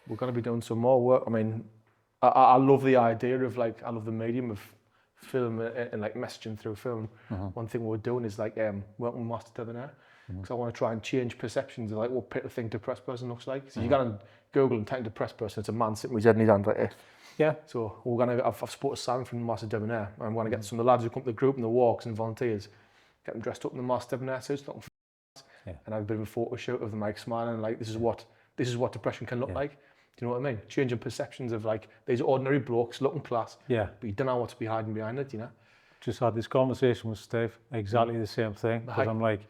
we're going to be doing some more work. I mean, I love the idea of like, I love the medium of film and like messaging through film. One thing we're doing is like working with master debonair, because I want to try and change perceptions of like what people think depressed person looks like. So you go on Google and type depressed person, it's a man sitting with his head in his hand like this. Yeah. So we're gonna, I've spoken to Sam from the master debonair, and I'm going to get some of the lads who come to the group and the walks and volunteers, get them dressed up in the master debonair suits, looking and have a bit of a photo shoot of them like smiling and like, this is what depression can look like. Do you know what I mean? Changing perceptions of like, these ordinary blokes looking class, but you don't know what's hiding behind it, you know? Just had this conversation with Steve, exactly the same thing, because I'm like,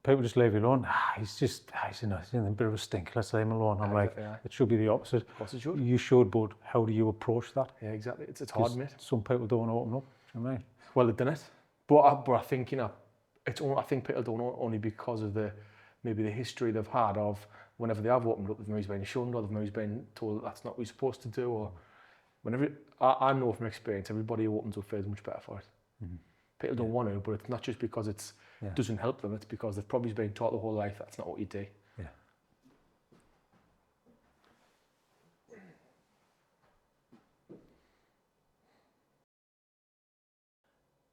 people just leave you alone. He's in a bit of a stink, let's leave him alone. I'm like, it should be the opposite. Of course it should. You should, but how do you approach that? Yeah, exactly. It's hard, mate. Some people don't want to open up, do you know what I mean? Well, they've done it. But I think, you know, I think people don't know only because of maybe the history they've had of whenever they have opened up, they've maybe been shunned or they've maybe been told that's not what you're supposed to do. Or whenever, I know from experience, everybody who opens up feels much better for it. People don't want to, but it's not just because it doesn't help them, it's because they've probably been taught the whole life that's not what you do. Yeah.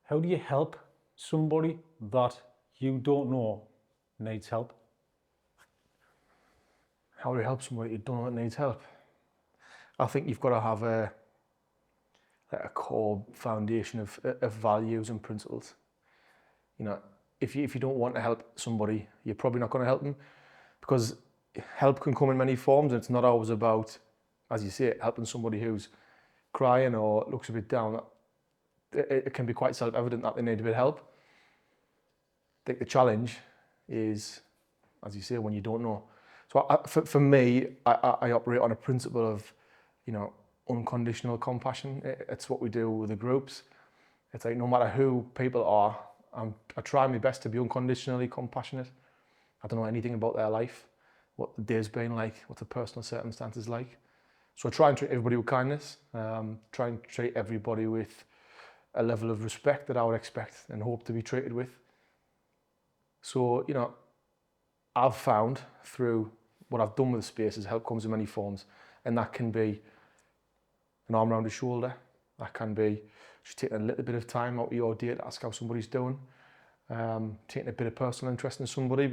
How do you help somebody that you don't know needs help? How do you help somebody you don't know that needs help? I think you've got to have a core foundation of values and principles. You know, if you don't want to help somebody, you're probably not going to help them, because help can come in many forms, and it's not always about, as you say, helping somebody who's crying or looks a bit down. It can be quite self-evident that they need a bit of help. I think the challenge is, as you say, when you don't know. So for me, I operate on a principle of, you know, unconditional compassion. It's what we do with the groups. It's like, no matter who people are, I try my best to be unconditionally compassionate. I don't know anything about their life, what the day's been like, what the personal circumstances like. So I try and treat everybody with kindness, try and treat everybody with a level of respect that I would expect and hope to be treated with. So, you know, I've found through what I've done with the spaces, help comes in many forms, and that can be an arm around the shoulder, that can be just taking a little bit of time out of your day to ask how somebody's doing, taking a bit of personal interest in somebody,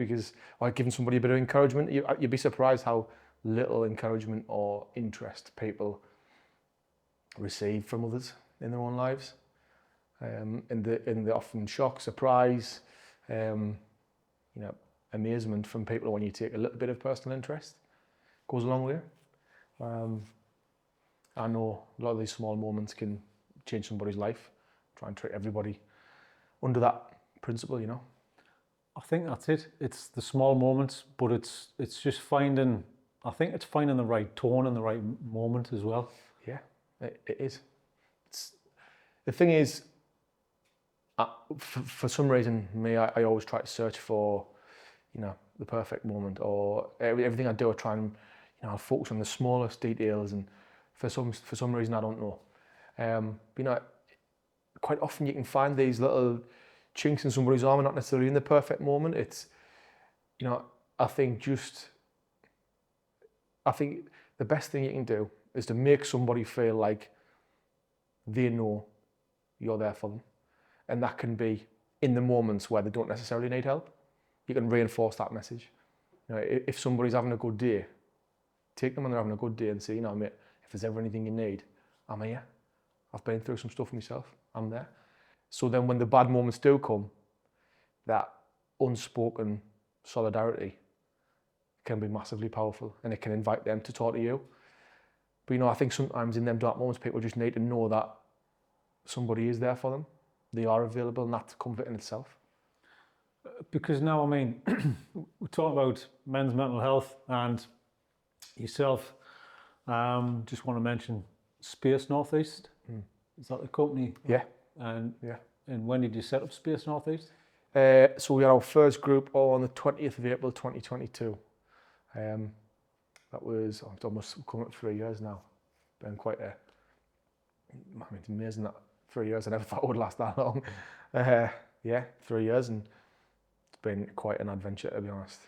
or giving somebody a bit of encouragement. You'd be surprised how little encouragement or interest people receive from others in their own lives. In the often shock, surprise, you know, amazement from people when you take a little bit of personal interest goes a long way. I know a lot of these small moments can change somebody's life. Try and treat everybody under that principle, you know. I think that's it. It's the small moments, but it's just finding, I think it's finding the right tone and the right moment as well. Yeah, it is. The thing is, for some reason, I always try to search for, you know, the perfect moment, or everything I do, I try and, you know, I'll focus on the smallest details, and for some reason I don't know. But, you know, quite often you can find these little chinks in somebody's armor, not necessarily in the perfect moment. It's, you know, I think the best thing you can do is to make somebody feel like they know you're there for them. And that can be in the moments where they don't necessarily need help. You can reinforce that message. You know, if somebody's having a good day, take them when they're having a good day and say, you know, mate, if there's ever anything you need, I'm here. I've been through some stuff myself, I'm there. So then when the bad moments do come, that unspoken solidarity can be massively powerful, and it can invite them to talk to you. But, you know, I think sometimes in them dark moments, people just need to know that somebody is there for them. They are available, and that's comfort in itself. Because now, I mean, we're talking about men's mental health and yourself. Just want to mention Space Northeast. Is that the company? Yeah. And when did you set up Space Northeast? So we had our first group on the 20th of April 2022. That was, it's almost coming up 3 years now. Been quite I mean, it's amazing that 3 years. I never thought it would last that long. 3 years, and it's been quite an adventure, to be honest.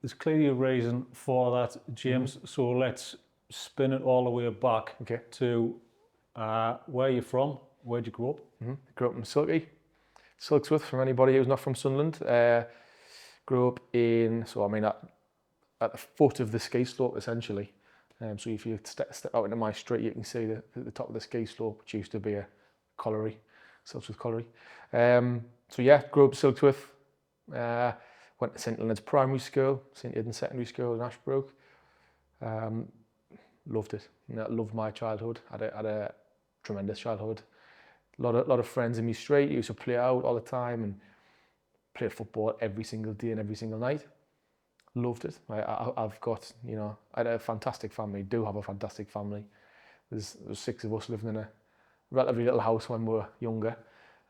there's clearly a reason for that, James. So let's spin it all the way back Okay. to where you're from. Where'd you grow up? Grew up in Silksworth, from anybody who's not from Sunderland. Grew up in, so I mean, at the foot of the ski slope, essentially. So if you step out into my street, you can see the top of the ski slope, which used to be a colliery, Silksworth Colliery. So yeah, grew up in Silksworth. Went to St Leonard's Primary School, St Aidan Secondary School in Ashbrook. Loved it. Loved my childhood. Had a tremendous childhood. A lot of friends in my street. Used to play out all the time and played football every single day and every single night. Loved it. I've got, I had a fantastic family. Do have a fantastic family. There's 6 of us living in a relatively little house when we were younger.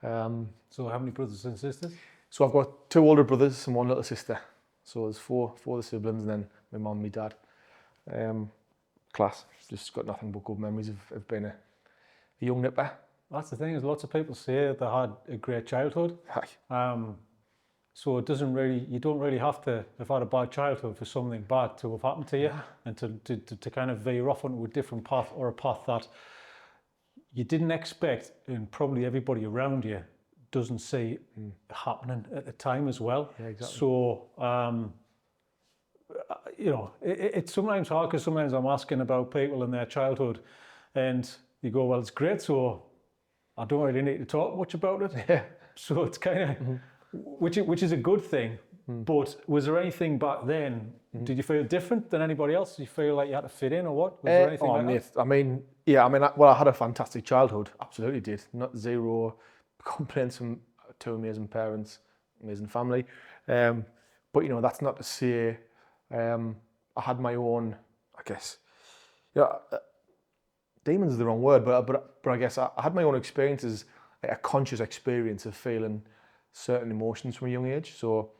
So how many brothers and sisters? So I've got 2 older brothers and 1 little sister. So there's four of the siblings, and then my mum and my dad. Class. Just got nothing but good memories of being a young nipper. That's the thing, is lots of people say they had a great childhood. So it doesn't really, you don't really have to have had a bad childhood for something bad to have happened to you, and to kind of veer off onto a different path, or a path that you didn't expect, and probably everybody around you doesn't see happening at the time as well. Yeah, exactly. So, it's sometimes hard, because sometimes I'm asking about people in their childhood, and you go, well, it's great, so I don't really need to talk much about it. Yeah. So it's kind of, which is a good thing. But was there anything back then? Did you feel different than anybody else? Did you feel like you had to fit in, or what? Was there anything like that? I had a fantastic childhood. Absolutely did. Not zero complaints from 2 amazing parents, amazing family. But that's not to say I had my own, I guess. Demons is the wrong word, but I guess I had my own experiences, like a conscious experience of feeling certain emotions from a young age. So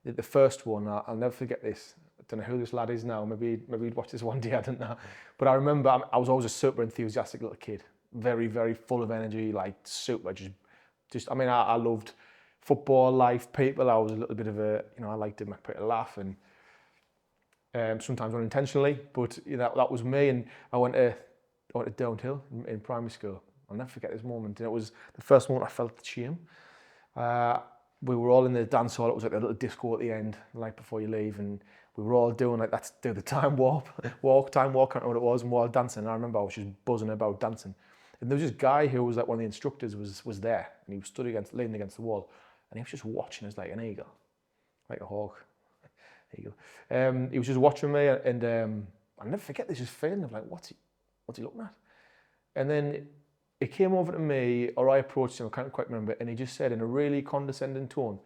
the first one, I'll never forget this. I don't know who this lad is now. Maybe he'd watch this one day, I don't know. But I remember I was always a super enthusiastic little kid, very, very full of energy, like super, I loved football, life, people. I was a little bit of I liked to make people laugh, and sometimes unintentionally, but that was me. And I went to downhill in primary school. I'll never forget this moment. And it was the first moment I felt shame. We were all in the dance hall. It was like a little disco at the end, the night before you leave, and we were all doing do the time walk, I don't know what it was, and we were all dancing. And I remember I was just buzzing about dancing. And there was this guy who was like one of the instructors was there, and he was leaning against the wall, and he was just watching us like an eagle, like a hawk. Eagle. He was just watching me, and I'll never forget this just feeling of like, what's he looking at? And then it came over to me, or I approached him, I can't quite remember, and he just said in a really condescending tone,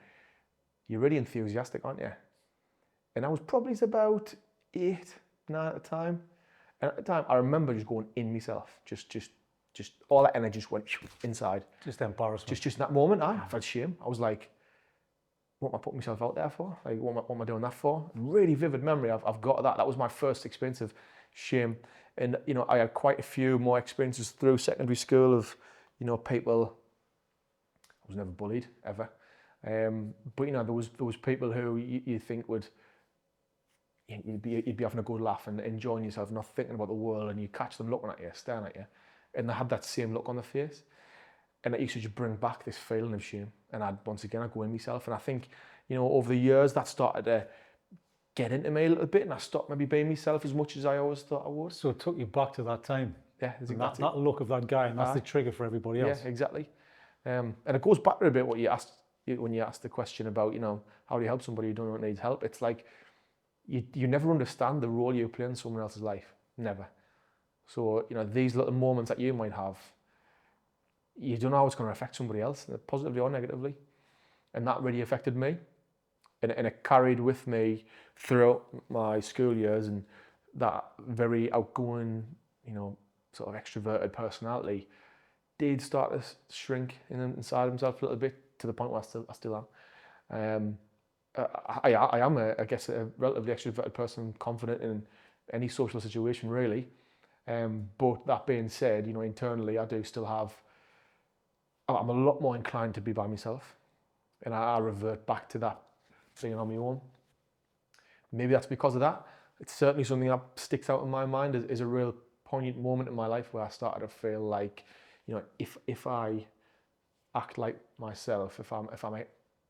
"You're really enthusiastic, aren't you?" And I was probably about 8, 9 at the time. And at the time, I remember just going in myself, just all that energy just went inside. Just embarrassment. Just in that moment, I felt shame. I was like, what am I putting myself out there for? Like, what am I doing that for? Really vivid memory. I've got that. That was my first experience of shame. And, I had quite a few more experiences through secondary school of, people. I was never bullied, ever. But, there was people who you think would, you'd be having a good laugh and enjoying yourself, not thinking about the world, and you catch them looking at you, staring at you, and they had that same look on their face. And it used to just bring back this feeling of shame. And I'd go in myself. And I think, over the years, that started to get into me a little bit, and I stopped maybe being myself as much as I always thought I would. So it took you back to that time. Yeah, exactly. That look of that guy, and that's the trigger for everybody else. Yeah, exactly. And it goes back to a bit what you asked when you asked the question about, how do you help somebody who don't need help? It's like you never understand the role you play in someone else's life. Never. So, these little moments that you might have, you don't know how it's going to affect somebody else, positively or negatively. And that really affected me. And it carried with me throughout my school years, and that very outgoing, sort of extroverted personality did start to shrink inside himself a little bit, to the point where I still am. I am, I guess, a relatively extroverted person, confident in any social situation, really. But that being said, internally, I do still have, I'm a lot more inclined to be by myself, and I revert back to that being on my own. maybe that's because of that. It's certainly something that sticks out in my mind is a real poignant moment in my life where I started to feel like, if I act like myself, if I'm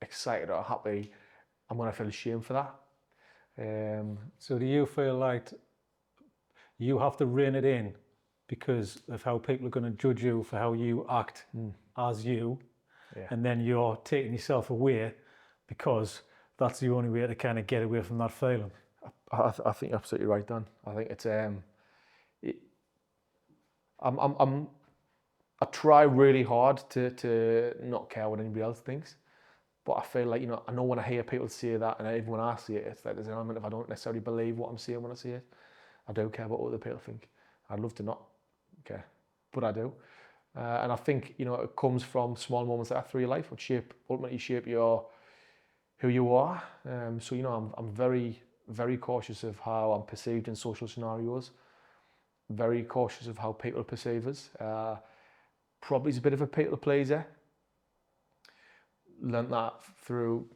excited or happy, I'm gonna feel ashamed for that. So do you feel like you have to rein it in because of how people are going to judge you for how you act as you, and then you're taking yourself away because that's the only way to kind of get away from that feeling? I think you're absolutely right, Dan. I think it's I try really hard to not care what anybody else thinks, but I feel like, I know when I hear people say that, and even when I see it, it's like there's an element of I don't necessarily believe what I'm saying when I see it. I don't care what other people think. I'd love to not care, but I do. And I think, it comes from small moments like that through your life, which ultimately shape who you are. So, I'm very, very cautious of how I'm perceived in social scenarios. Very cautious of how people perceive us. Probably is a bit of a people pleaser. Learned that through,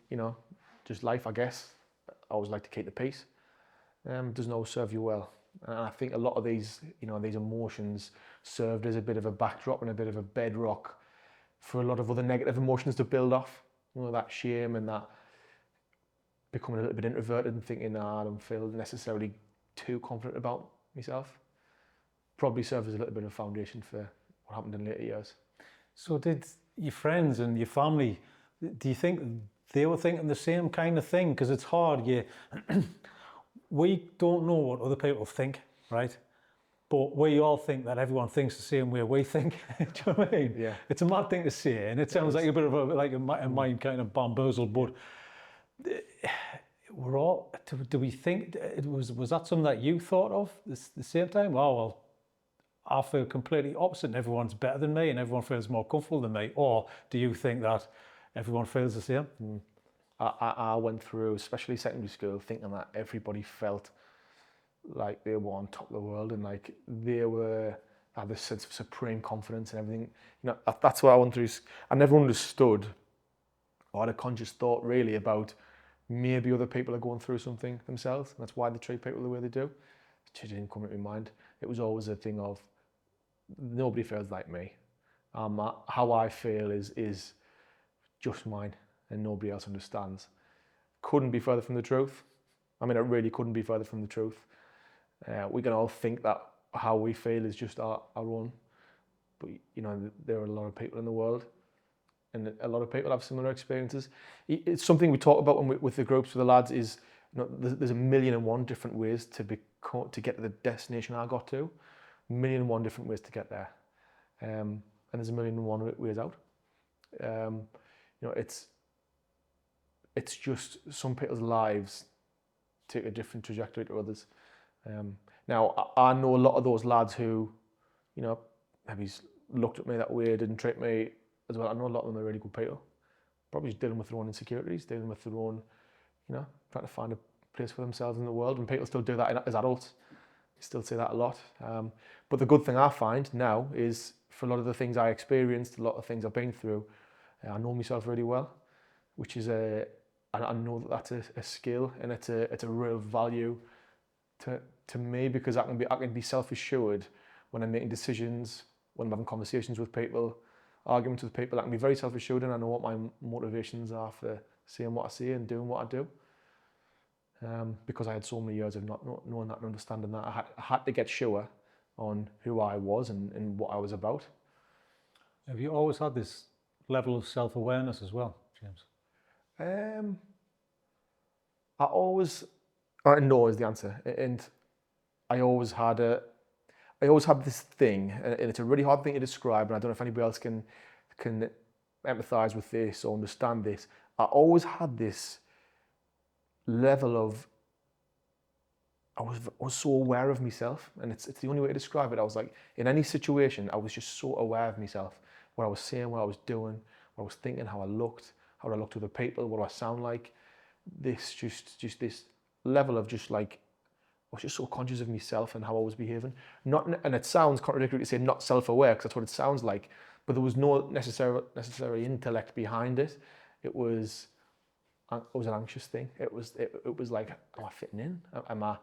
just life, I guess. I always like to keep the peace. Doesn't always serve you well. And I think a lot of these, these emotions served as a bit of a backdrop and a bit of a bedrock for a lot of other negative emotions to build off. That shame and that becoming a little bit introverted and thinking, I don't feel necessarily too confident about myself. Probably served as a little bit of a foundation for what happened in later years. So did your friends and your family, do you think they were thinking the same kind of thing? Because it's hard, we don't know what other people think, right? But we all think that everyone thinks the same way we think. Do you know what I mean? Yeah. It's a mad thing to say, and it sounds like a bit of a mind kind of bamboozled, but we're all, do we think, was that something that you thought of the same time? Oh, well, I feel completely opposite and everyone's better than me and everyone feels more comfortable than me? Or do you think that everyone feels the same? I went through, especially secondary school, thinking that everybody felt like they were on top of the world and like they had this sense of supreme confidence and everything. That's what I went through. I never understood or had a conscious thought really about maybe other people are going through something themselves. And that's why they treat people the way they do. It just didn't come into my mind. It was always a thing of nobody feels like me. How I feel is just mine and nobody else understands. Couldn't be further from the truth. I mean, it really couldn't be further from the truth. We can all think that how we feel is just our own, but there are a lot of people in the world, and a lot of people have similar experiences. It's something we talk about with the groups, with the lads. Is there's 1,000,001 different ways to get to the destination I got to, 1,000,001 different ways to get there, and there's 1,000,001 ways out. It's just some people's lives take a different trajectory to others. Now, I know a lot of those lads who, maybe looked at me that way, didn't treat me as well. I know a lot of them are really good people. Probably just dealing with their own insecurities, dealing with their own, trying to find a place for themselves in the world. And people still do that as adults. You still say that a lot. But the good thing I find now is for a lot of the things I experienced, a lot of things I've been through, I know myself really well, which is I know that that's a skill and it's a real value to me, because I can be self-assured when I'm making decisions, when I'm having conversations with people, arguments with people. I can be very self-assured and I know what my motivations are for saying what I say and doing what I do. Because I had so many years of not knowing that and understanding that. I had to get sure on who I was and what I was about. Have you always had this level of self-awareness as well, James? No is the answer, and I always had this thing, and it's a really hard thing to describe, and I don't know if anybody else can empathise with this or understand this. I always had this level of, I was so aware of myself, and it's the only way to describe it. I was like, in any situation, I was just so aware of myself, what I was saying, what I was doing, what I was thinking, how I looked to other people, what do I sound like. This this level of just like, I was just so conscious of myself and how I was behaving. And it sounds contradictory to say not self-aware, because that's what it sounds like, but there was no necessary intellect behind it. It was, it was an anxious thing. It was like, am I fitting in? Am I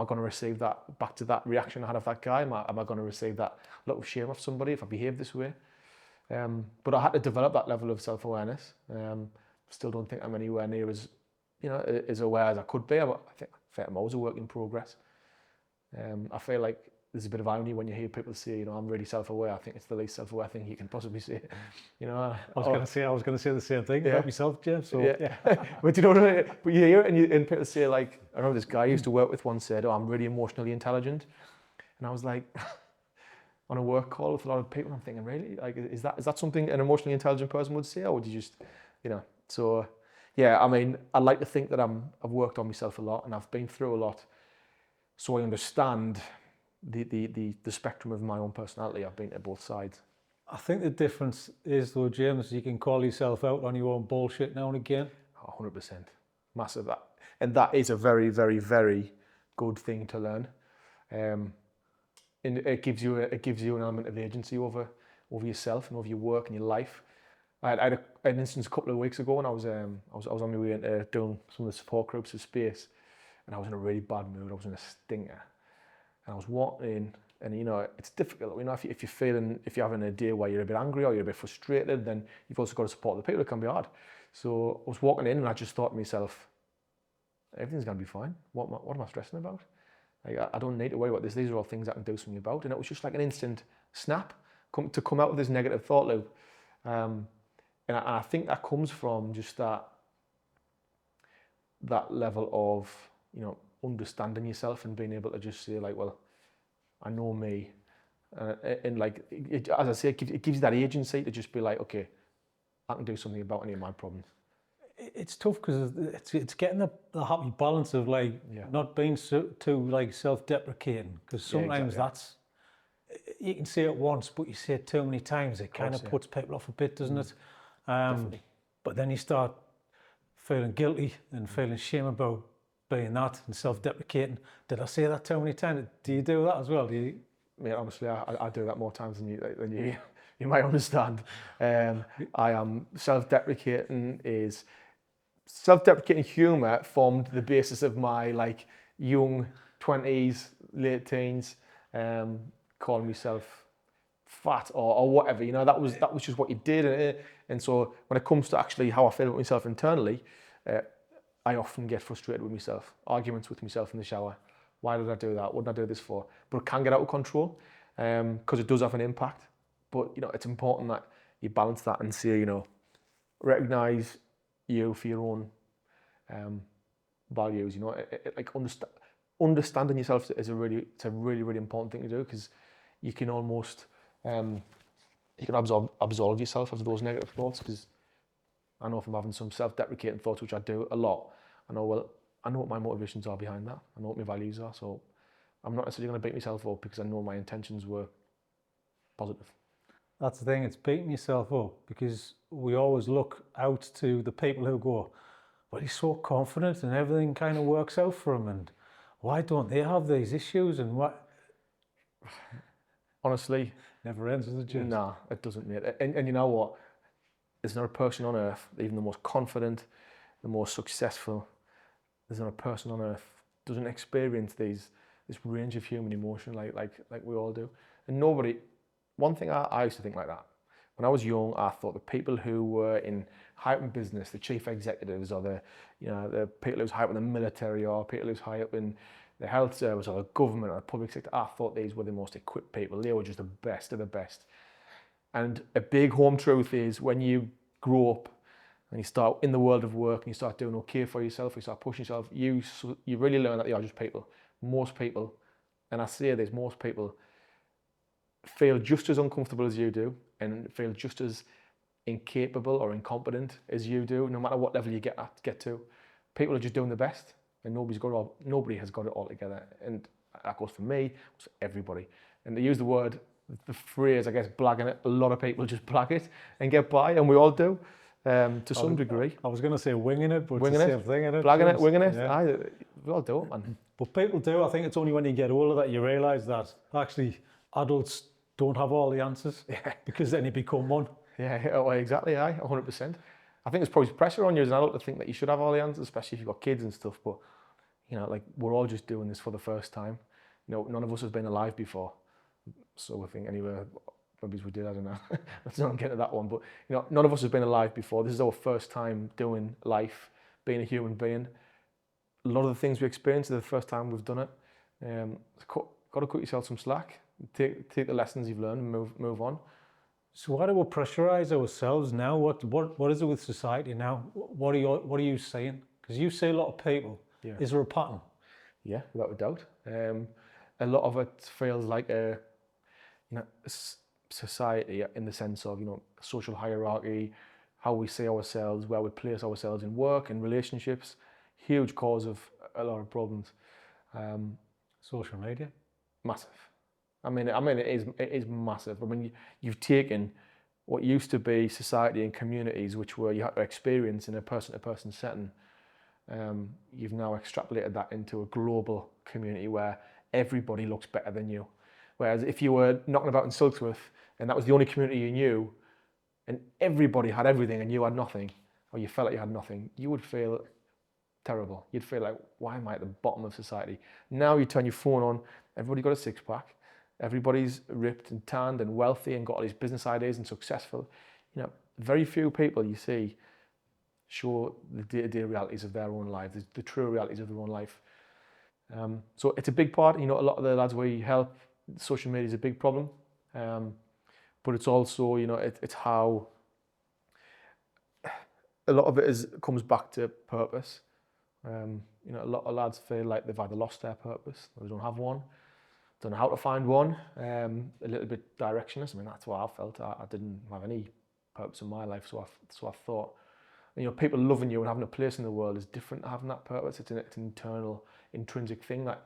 going to receive that, back to that reaction I had of that guy? Am I going to receive that look of shame off somebody if I behave this way? But I had to develop that level of self-awareness. Still don't think I'm anywhere near as, as aware as I could be. I think I'm always a work in progress. I feel like there's a bit of irony when you hear people say, I'm really self-aware. I think it's the least self-aware thing you can possibly say. I was going to say the same thing about myself, James. So yeah. But but you hear it and people say, like, I remember this guy I used to work with once said, I'm really emotionally intelligent. And I was like, on a work call with a lot of people, I'm thinking, really? Like, is that something an emotionally intelligent person would say? Or would you just, So, yeah, I mean, I like to think that I've worked on myself a lot and I've been through a lot. So I understand the spectrum of my own personality. I've been to both sides. I think the difference is, though, James, you can call yourself out on your own bullshit now and again. 100%. Massive. And that is a very, very, very good thing to learn. And it gives you an element of agency over yourself and over your work and your life. I had an instance a couple of weeks ago when I was on my way into doing some of the support groups of space, and I was in a really bad mood. I was in a stinker, and I was walking in, and it's difficult. If you're having a day where you're a bit angry or you're a bit frustrated, then you've also got to support the people. It can be hard. So I was walking in, and I just thought to myself, everything's gonna be fine. What am I stressing about? Like, I don't need to worry about this. These are all things I can do something about. And it was just like an instant snap to come out of this negative thought loop. And I think that comes from just that level of, understanding yourself and being able to just say, like, well, I know me. And like, as I say, it gives you that agency to just be like, okay, I can do something about any of my problems. It's tough because it's getting the happy balance of like not being too like self-deprecating, because sometimes that's, you can say it once, but you say it too many times, it kind of puts people off a bit, doesn't it? Definitely. But then you start feeling guilty and feeling shame about being that and self-deprecating. Did I say that too many times? Do you do that as well? Do you? Mate, honestly, I do that more times than you might understand. I am self-deprecating humour formed the basis of my like young 20s, late teens, calling myself fat or whatever. That was just what you did. And so when it comes to actually how I feel about myself internally, I often get frustrated with myself, arguments with myself in the shower. Why did I do that? What did I do this for? But it can get out of control because it does have an impact. But it's important that you balance that and say, recognize you for your own values. Like understanding yourself is a really really important thing to do, because you can almost absolve yourself of those negative thoughts. Because I know if I'm having some self-deprecating thoughts, which I do a lot, I know what my motivations are behind that. I know what my values are. So I'm not necessarily going to beat myself up because I know my intentions were positive. That's the thing, it's beating yourself up, because we always look out to the people who go, well, he's so confident and everything kind of works out for him, and why don't they have these issues, and what? Honestly, never ends, does it, James? Nah, it doesn't, mate. And you know what? There's not a person on earth, even the most confident, the most successful, there's not a person on earth doesn't experience this range of human emotion like we all do. And nobody. One thing I used to think like that. When I was young, I thought the people who were in high up in business, the chief executives, or the people who's high up in the military, or people who's high up in the health service, or the government, or the public sector, I thought these were the most equipped people. They were just the best of the best. And a big home truth is, when you grow up and you start in the world of work and you start doing okay for yourself, you start pushing yourself, you really learn that they are just people. Most people, and I say this, most people feel just as uncomfortable as you do and feel just as incapable or incompetent as you do, no matter what level you get to. People are just doing the best, and nobody has got it all together. And that goes for me, goes for everybody. And they use the phrase, I guess, blagging it. A lot of people just blag it and get by, and we all do, to some degree. I was going to say winging it, but it's the same thing, isn't it? Blagging it, winging it. Yeah. We all do it, man. But people do. I think it's only when you get older that you realise that actually adults don't have all the answers, because then you become one. Yeah, well, exactly, 100%. I think there's probably pressure on you as an adult to think that you should have all the answers, especially if you've got kids and stuff. But like we're all just doing this for the first time. None of us have been alive before, so I think anyway. Maybe we did, I don't know. Let's not get to that one. But none of us have been alive before. This is our first time doing life, being a human being. A lot of the things we experience are the first time we've done it. Got to cut yourself some slack. Take the lessons you've learned and move on. So why do we pressurize ourselves now? What is it with society now? What are you saying? Because you say a lot of people. Yeah. Is there a pattern? Yeah, without a doubt. A lot of it feels like a society in the sense of social hierarchy, how we see ourselves, where we place ourselves in work and relationships. Huge cause of a lot of problems. Social media, massive. I mean, it is massive. I mean, you've taken what used to be society and communities, which were you had to experience in a person-to-person setting. You've now extrapolated that into a global community where everybody looks better than you. Whereas if you were knocking about in Silksworth and that was the only community you knew, and everybody had everything and you had nothing, or you felt like you had nothing, you would feel terrible. You'd feel like, why am I at the bottom of society? Now you turn your phone on, everybody got a six-pack, everybody's ripped and tanned and wealthy and got all these business ideas and successful. Very few people you see show the day-to-day realities of their own lives, the true realities of their own life. So it's a big part. A lot of the lads we help, social media is a big problem. But it's also, it's how a lot of it comes back to purpose. A lot of lads feel like they've either lost their purpose or they don't have one, don't know how to find one, a little bit directionless. I mean, that's what I felt. I didn't have any purpose in my life, so I thought, people loving you and having a place in the world is different to having that purpose. It's an internal, intrinsic thing that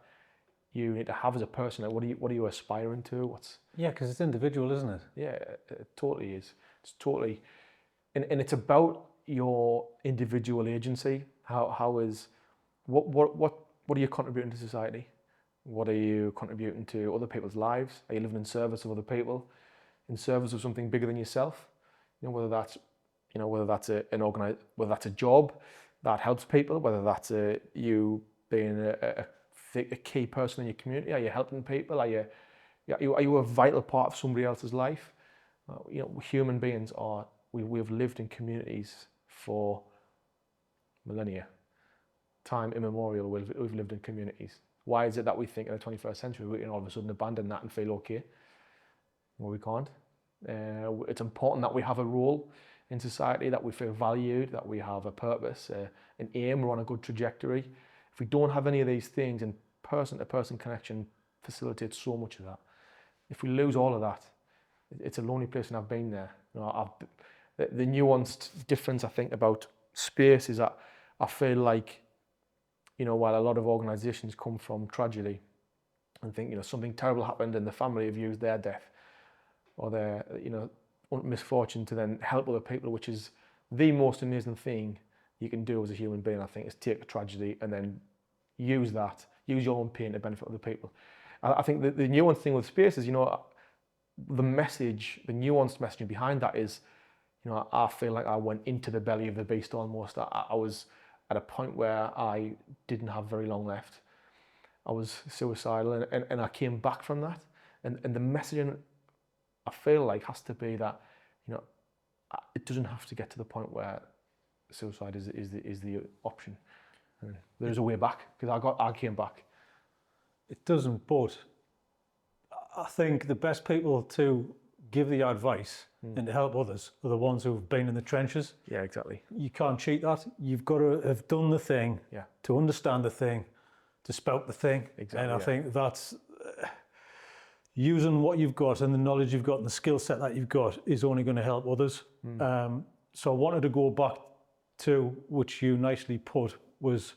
you need to have as a person. Like, what are you aspiring to? because it's individual, isn't it? Yeah, it totally is. It's totally, and it's about your individual agency. What are you contributing to society? What are you contributing to other people's lives? Are you living in service of other people, in service of something bigger than yourself? Whether that's whether that's a job that helps people, whether that's you being a key person in your community. Are you helping people? Are you a vital part of somebody else's life? Human beings are. We've lived in communities for millennia, time immemorial. We've lived in communities. Why is it that we think in the 21st century we can all of a sudden abandon that and feel okay? Well, we can't. It's important that we have a role in society, that we feel valued, that we have a purpose, an aim, we're on a good trajectory. If we don't have any of these things, and person-to-person connection facilitates so much of that. If we lose all of that, it's a lonely place, and I've been there. The nuanced difference I think about space is that I feel like, while a lot of organisations come from tragedy and think, something terrible happened and the family have used their death or their, misfortune to then help other people, which is the most amazing thing you can do as a human being, I think, is take a tragedy and then use your own pain to benefit other people. I think the nuanced thing with space is, the nuanced messaging behind that is, I feel like I went into the belly of the beast almost. I was at a point where I didn't have very long left. I was suicidal and I came back from that. And the messaging, I feel like, has to be that, it doesn't have to get to the point where suicide is the option. There's a way back, because I came back. It doesn't, but I think the best people to give the advice and to help others are the ones who've been in the trenches. Yeah, exactly. You can't cheat that. You've got to have done the thing, to understand the thing, to spout the thing. Exactly. And I think that's using what you've got and the knowledge you've got and the skill set that you've got is only going to help others. So I wanted to go back to, which you nicely put, was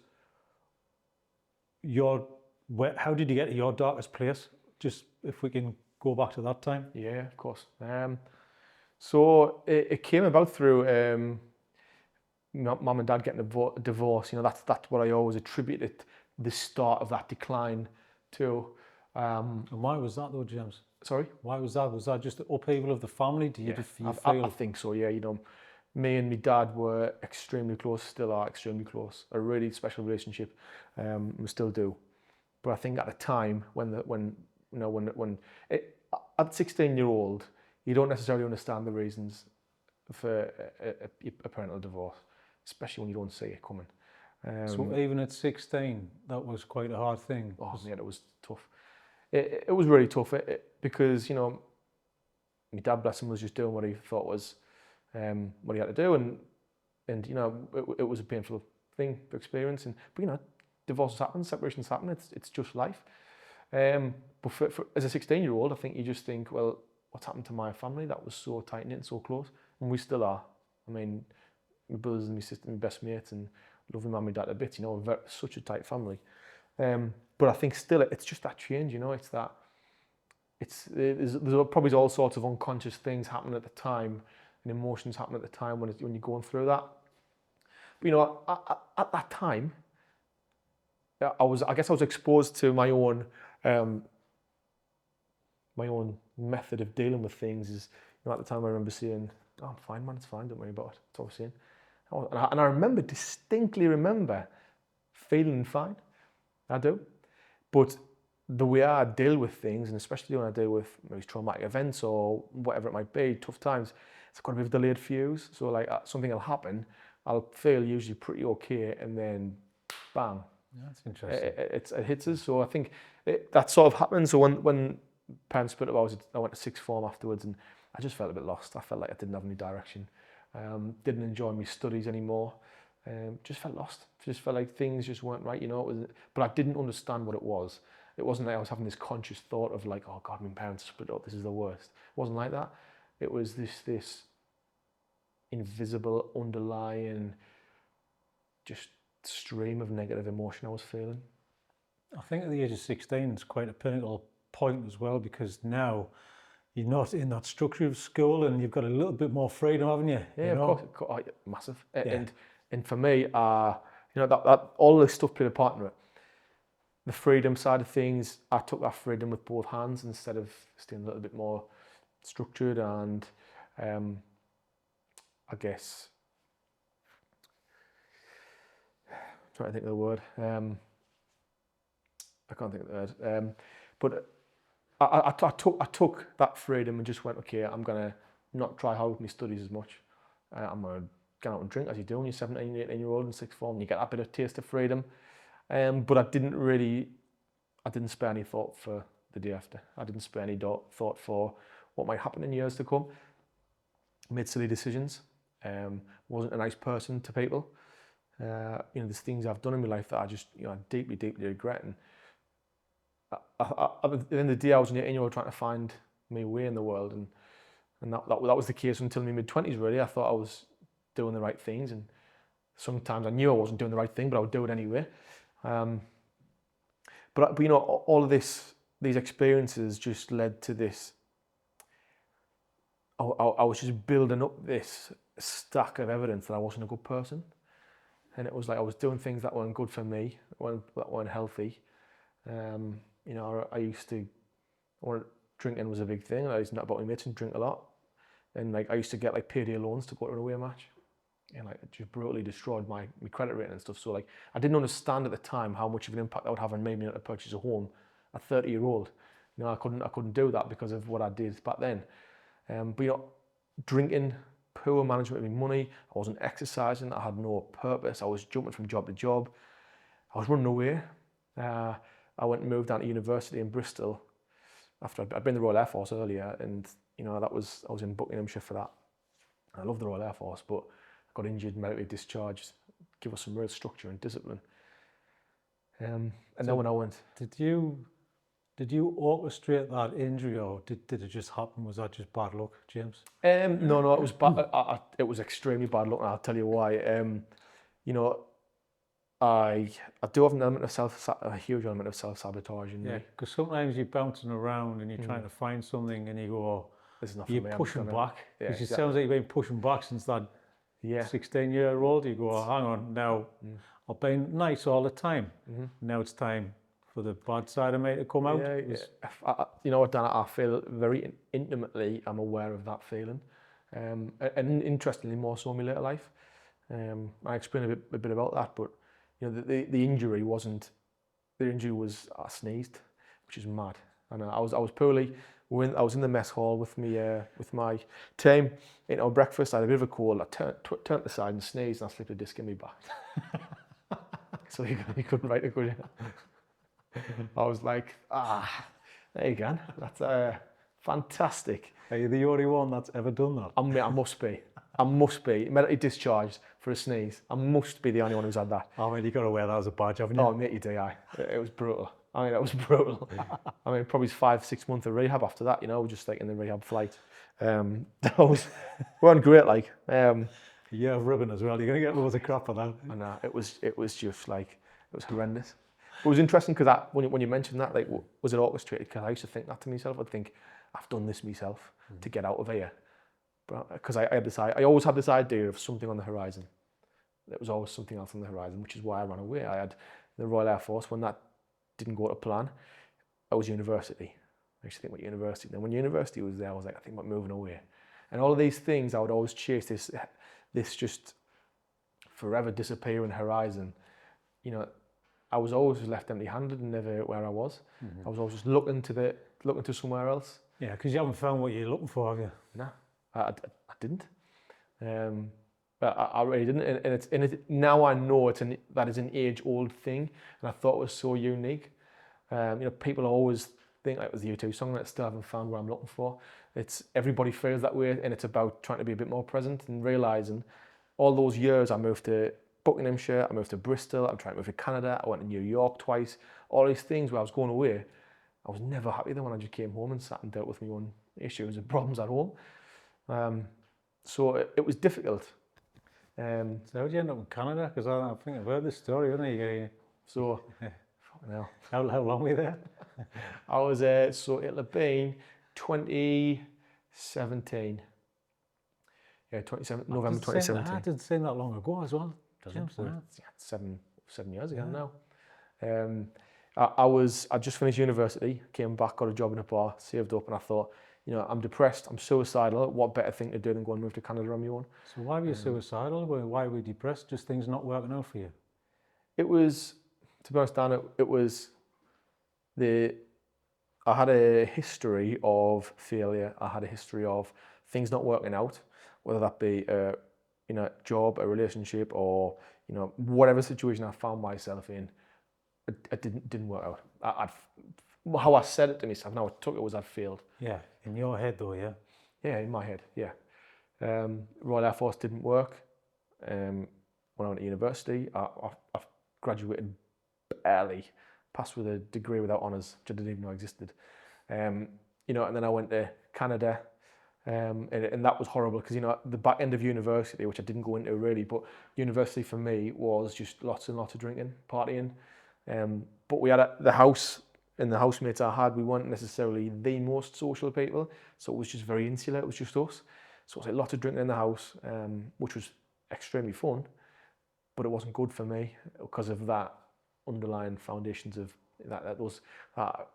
how did you get to your darkest place? Just if we can go back to that time. Yeah, of course. So it came about through mum and dad getting a divorce. That's what I always attributed the start of that decline to. And why was that though, James? Sorry? Why was that? Was that just the upheaval of the family? Do you feel? I think so, yeah. me and my dad were extremely close, still are extremely close. A really special relationship, we still do. But I think at the time at 16-year-old, you don't necessarily understand the reasons for a parental divorce, especially when you don't see it coming. So even at 16, that was quite a hard thing. Oh man, it was tough. It was really tough because my dad, bless him, was just doing what he thought was what he had to do, and it was a painful thing to experience. But divorces happen, separations happen. It's just life. But for as a 16-year-old, I think you just think, well, what's happened to my family that was so tight knit and so close, and we still are. I mean, my brothers and my sister, my best mates, and love my mum and dad a bit. We're such a tight family. But I think still, it's just that change. It's that. There's probably all sorts of unconscious things happening at the time, and emotions happen at the time when you're going through that. But at that time, I guess I was exposed to my own method of dealing with things. At the time I remember saying, "Oh, I'm fine, man. It's fine. Don't worry about it." That's what I was saying. And I distinctly remember feeling fine. I do, but the way I deal with things, and especially when I deal with maybe traumatic events or whatever it might be, tough times, it's got a bit of a delayed fuse. So like something will happen, I'll feel usually pretty okay, and then bang. Yeah, that's interesting. It hits us. So I think that sort of happened. So when parents split up, I went to sixth form afterwards, and I just felt a bit lost. I felt like I didn't have any direction. Didn't enjoy my studies anymore. Just felt lost. Just felt like things just weren't right. But I didn't understand what it was. It wasn't like I was having this conscious thought of like, oh God, my parents split up. This is the worst. It wasn't like that. It was this invisible underlying just stream of negative emotion I was feeling. I think at the age of 16, it's quite a pinnacle point as well, because now you're not in that structure of school and you've got a little bit more freedom, haven't you? Yeah, of course, massive. Yeah. And for me, that all this stuff played a part in it. The freedom side of things, I took that freedom with both hands instead of staying a little bit more structured and, I guess, trying to think of the word. I can't think of the word. But I took that freedom and just went, okay, I'm gonna not try hard with my studies as much. I'm gonna get out and drink as you do when you're 17, 18-year-old in sixth form. You get that bit of taste of freedom. But I didn't spare any thought for the day after. I didn't spare any thought for what might happen in years to come. Made silly decisions. Wasn't a nice person to people. There's things I've done in my life that I just, deeply, deeply regret. And at the end of the day, I was an 18-year-old trying to find my way in the world, and that was the case until my mid-20s. Really, I thought I was doing the right things, and sometimes I knew I wasn't doing the right thing, but I would do it anyway. But all of these experiences just led to this. I was just building up this stack of evidence that I wasn't a good person, and it was like I was doing things that weren't good for me, that weren't healthy. I used to, drinking was a big thing. I used to not about my mates and drink a lot, and like I used to get like payday loans to go to an away match, and like it just brutally destroyed my credit rating and stuff. So like I didn't understand at the time how much of an impact that would have on me being able to purchase a home at 30-year-old. I couldn't do that because of what I did back then. But drinking, poor management of my money. I wasn't exercising. I had no purpose. I was jumping from job to job. I was running away. I went and moved down to university in Bristol after I'd been in the Royal Air Force earlier, and I was in Buckinghamshire for that. I love the Royal Air Force, but I got injured, medically discharged. Give us some real structure and discipline. And then when I went, did you orchestrate that injury, or did it just happen? Was that just bad luck, James? No, it was bad. It was extremely bad luck, and I'll tell you why. I do have an element of a huge element of self-sabotage in me. Because sometimes you're bouncing around and you're trying to find something, and you go, this is not you're for me. pushing back. Because exactly. It sounds like you've been pushing back since that 16-year-old. You go, oh, hang on, now I've been nice all the time. Now it's time for the bad side of me to come out. You know what, Dan? I feel very intimately, I'm aware of that feeling. And interestingly, more so in my later life. I explained a bit about that, but you know, the injury wasn't. The injury was I sneezed, which is mad. And I was poorly. I was in the mess hall with my team. You know, breakfast. I had a bit of a cold. I turned to the side and sneezed, and I slipped a disc in my back. So he couldn't write it, could you? I was like, there you go. That's fantastic. Are you the only one that's ever done that? I must be. I must be. Medically discharged for a sneeze. I must be the only one who's had that. I mean, you've got to wear that as a badge, haven't you? Oh, mate, you do, aye. It was brutal. I mean, it was brutal. I mean, probably 5-6 months of rehab after that, you know, just like in the rehab flight. Those weren't great, like. Yeah, ribbon as well. You're going to get loads of crap for that. And it was just like, it was horrendous. But it was interesting because when you mentioned that, like, was it orchestrated? Because I used to think that to myself. I'd think, I've done this myself to get out of here. Because I always had this idea of something on the horizon. There was always something else on the horizon, which is why I ran away. I had the Royal Air Force. When that didn't go to plan, I was university. I used to think about university. Then when university was there, I was like, I think about moving away. And all of these things, I would always chase this just forever disappearing horizon. You know, I was always left empty-handed and never where I was. I was always just looking to somewhere else. Yeah, because you haven't found what you're looking for, have you? No, I didn't. But I really didn't. And now I know that is an age-old thing, and I thought it was so unique. You know, people always think like it was the U2 song that I still haven't found what I'm looking for. It's everybody feels that way, and it's about trying to be a bit more present and realizing all those years I moved to Buckinghamshire, I moved to Bristol, I'm trying to move to Canada, I went to New York twice, all these things where I was going away. I was never happy then when I just came home and sat and dealt with my own issues and problems at home. So it was difficult. So how did you end up in Canada? Because I think I've heard this story, haven't you? So, fucking hell. How long were you there? I was so it'll have been 2017. Yeah, November 2017. That didn't seem that long ago as well. Seven years ago now. I just finished university, came back, got a job in a bar, saved up, and I thought, you know, I'm depressed, I'm suicidal. What better thing to do than go and move to Canada on my own? So why were you suicidal? Why were you depressed? Just things not working out for you? It was, to be honest, Dan, it was I had a history of failure. I had a history of things not working out, whether that be a job, a relationship, or you know, whatever situation I found myself in. It didn't work out. How I said it to myself, now I took it was I'd failed. Yeah, in your head though, yeah? Yeah, in my head, yeah. Royal Air Force didn't work. When I went to university, I graduated barely, passed with a degree without honours, which I didn't even know existed. You know, and then I went to Canada, and that was horrible because, you know, the back end of university, which I didn't go into really, but university for me was just lots and lots of drinking, partying. But we had the house, and the housemates I had, we weren't necessarily the most social people, so it was just very insular. It was just us. So it was a lot of drinking in the house, which was extremely fun, but it wasn't good for me because of that underlying foundations of that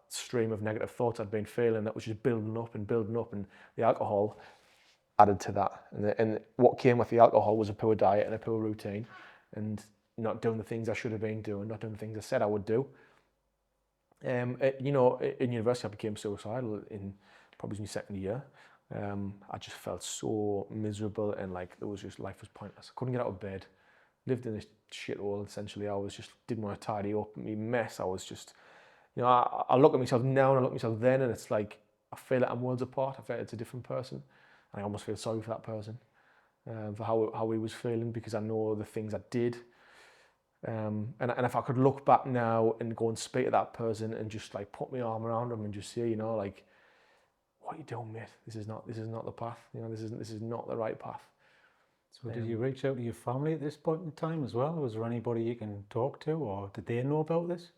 stream of negative thoughts I'd been feeling that was just building up, and the alcohol added to that. And what came with the alcohol was a poor diet and a poor routine, and not doing the things I should have been doing, not doing the things I said I would do. You know, in university I became suicidal in probably my second year. I just felt so miserable, and like there was just, life was pointless. I couldn't get out of bed, lived in this shithole essentially. I was just didn't want to tidy up my mess. I was just, you know, I look at myself now and I look at myself then, and it's like I feel like I'm worlds apart. I feel like it's a different person, and I almost feel sorry for that person, for how he was feeling, because I know the things I did. And if I could look back now and go and speak to that person and just like put my arm around them and just say, you know, like, what are you doing, mate? This is not the path. You know, this is not the right path. So did you reach out to your family at this point in time as well? Was there anybody you can talk to, or did they know about this?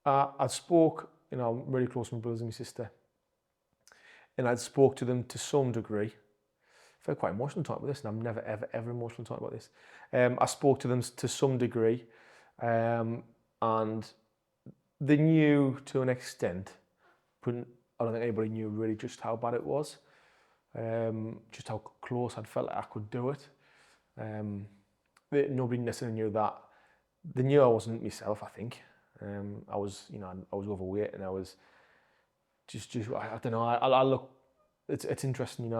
I spoke, you know, I'm really close to my brothers and my sister, and I'd spoke to them to some degree. I feel quite emotional talking about this, and I'm never, ever emotional talking about this. I spoke to them to some degree, and they knew to an extent, but I don't think anybody knew really just how bad it was. just how close I'd felt I could do it. Nobody necessarily knew that. They knew I wasn't myself, I think. I was, I was overweight, and I was just I don't know. I look. It's interesting,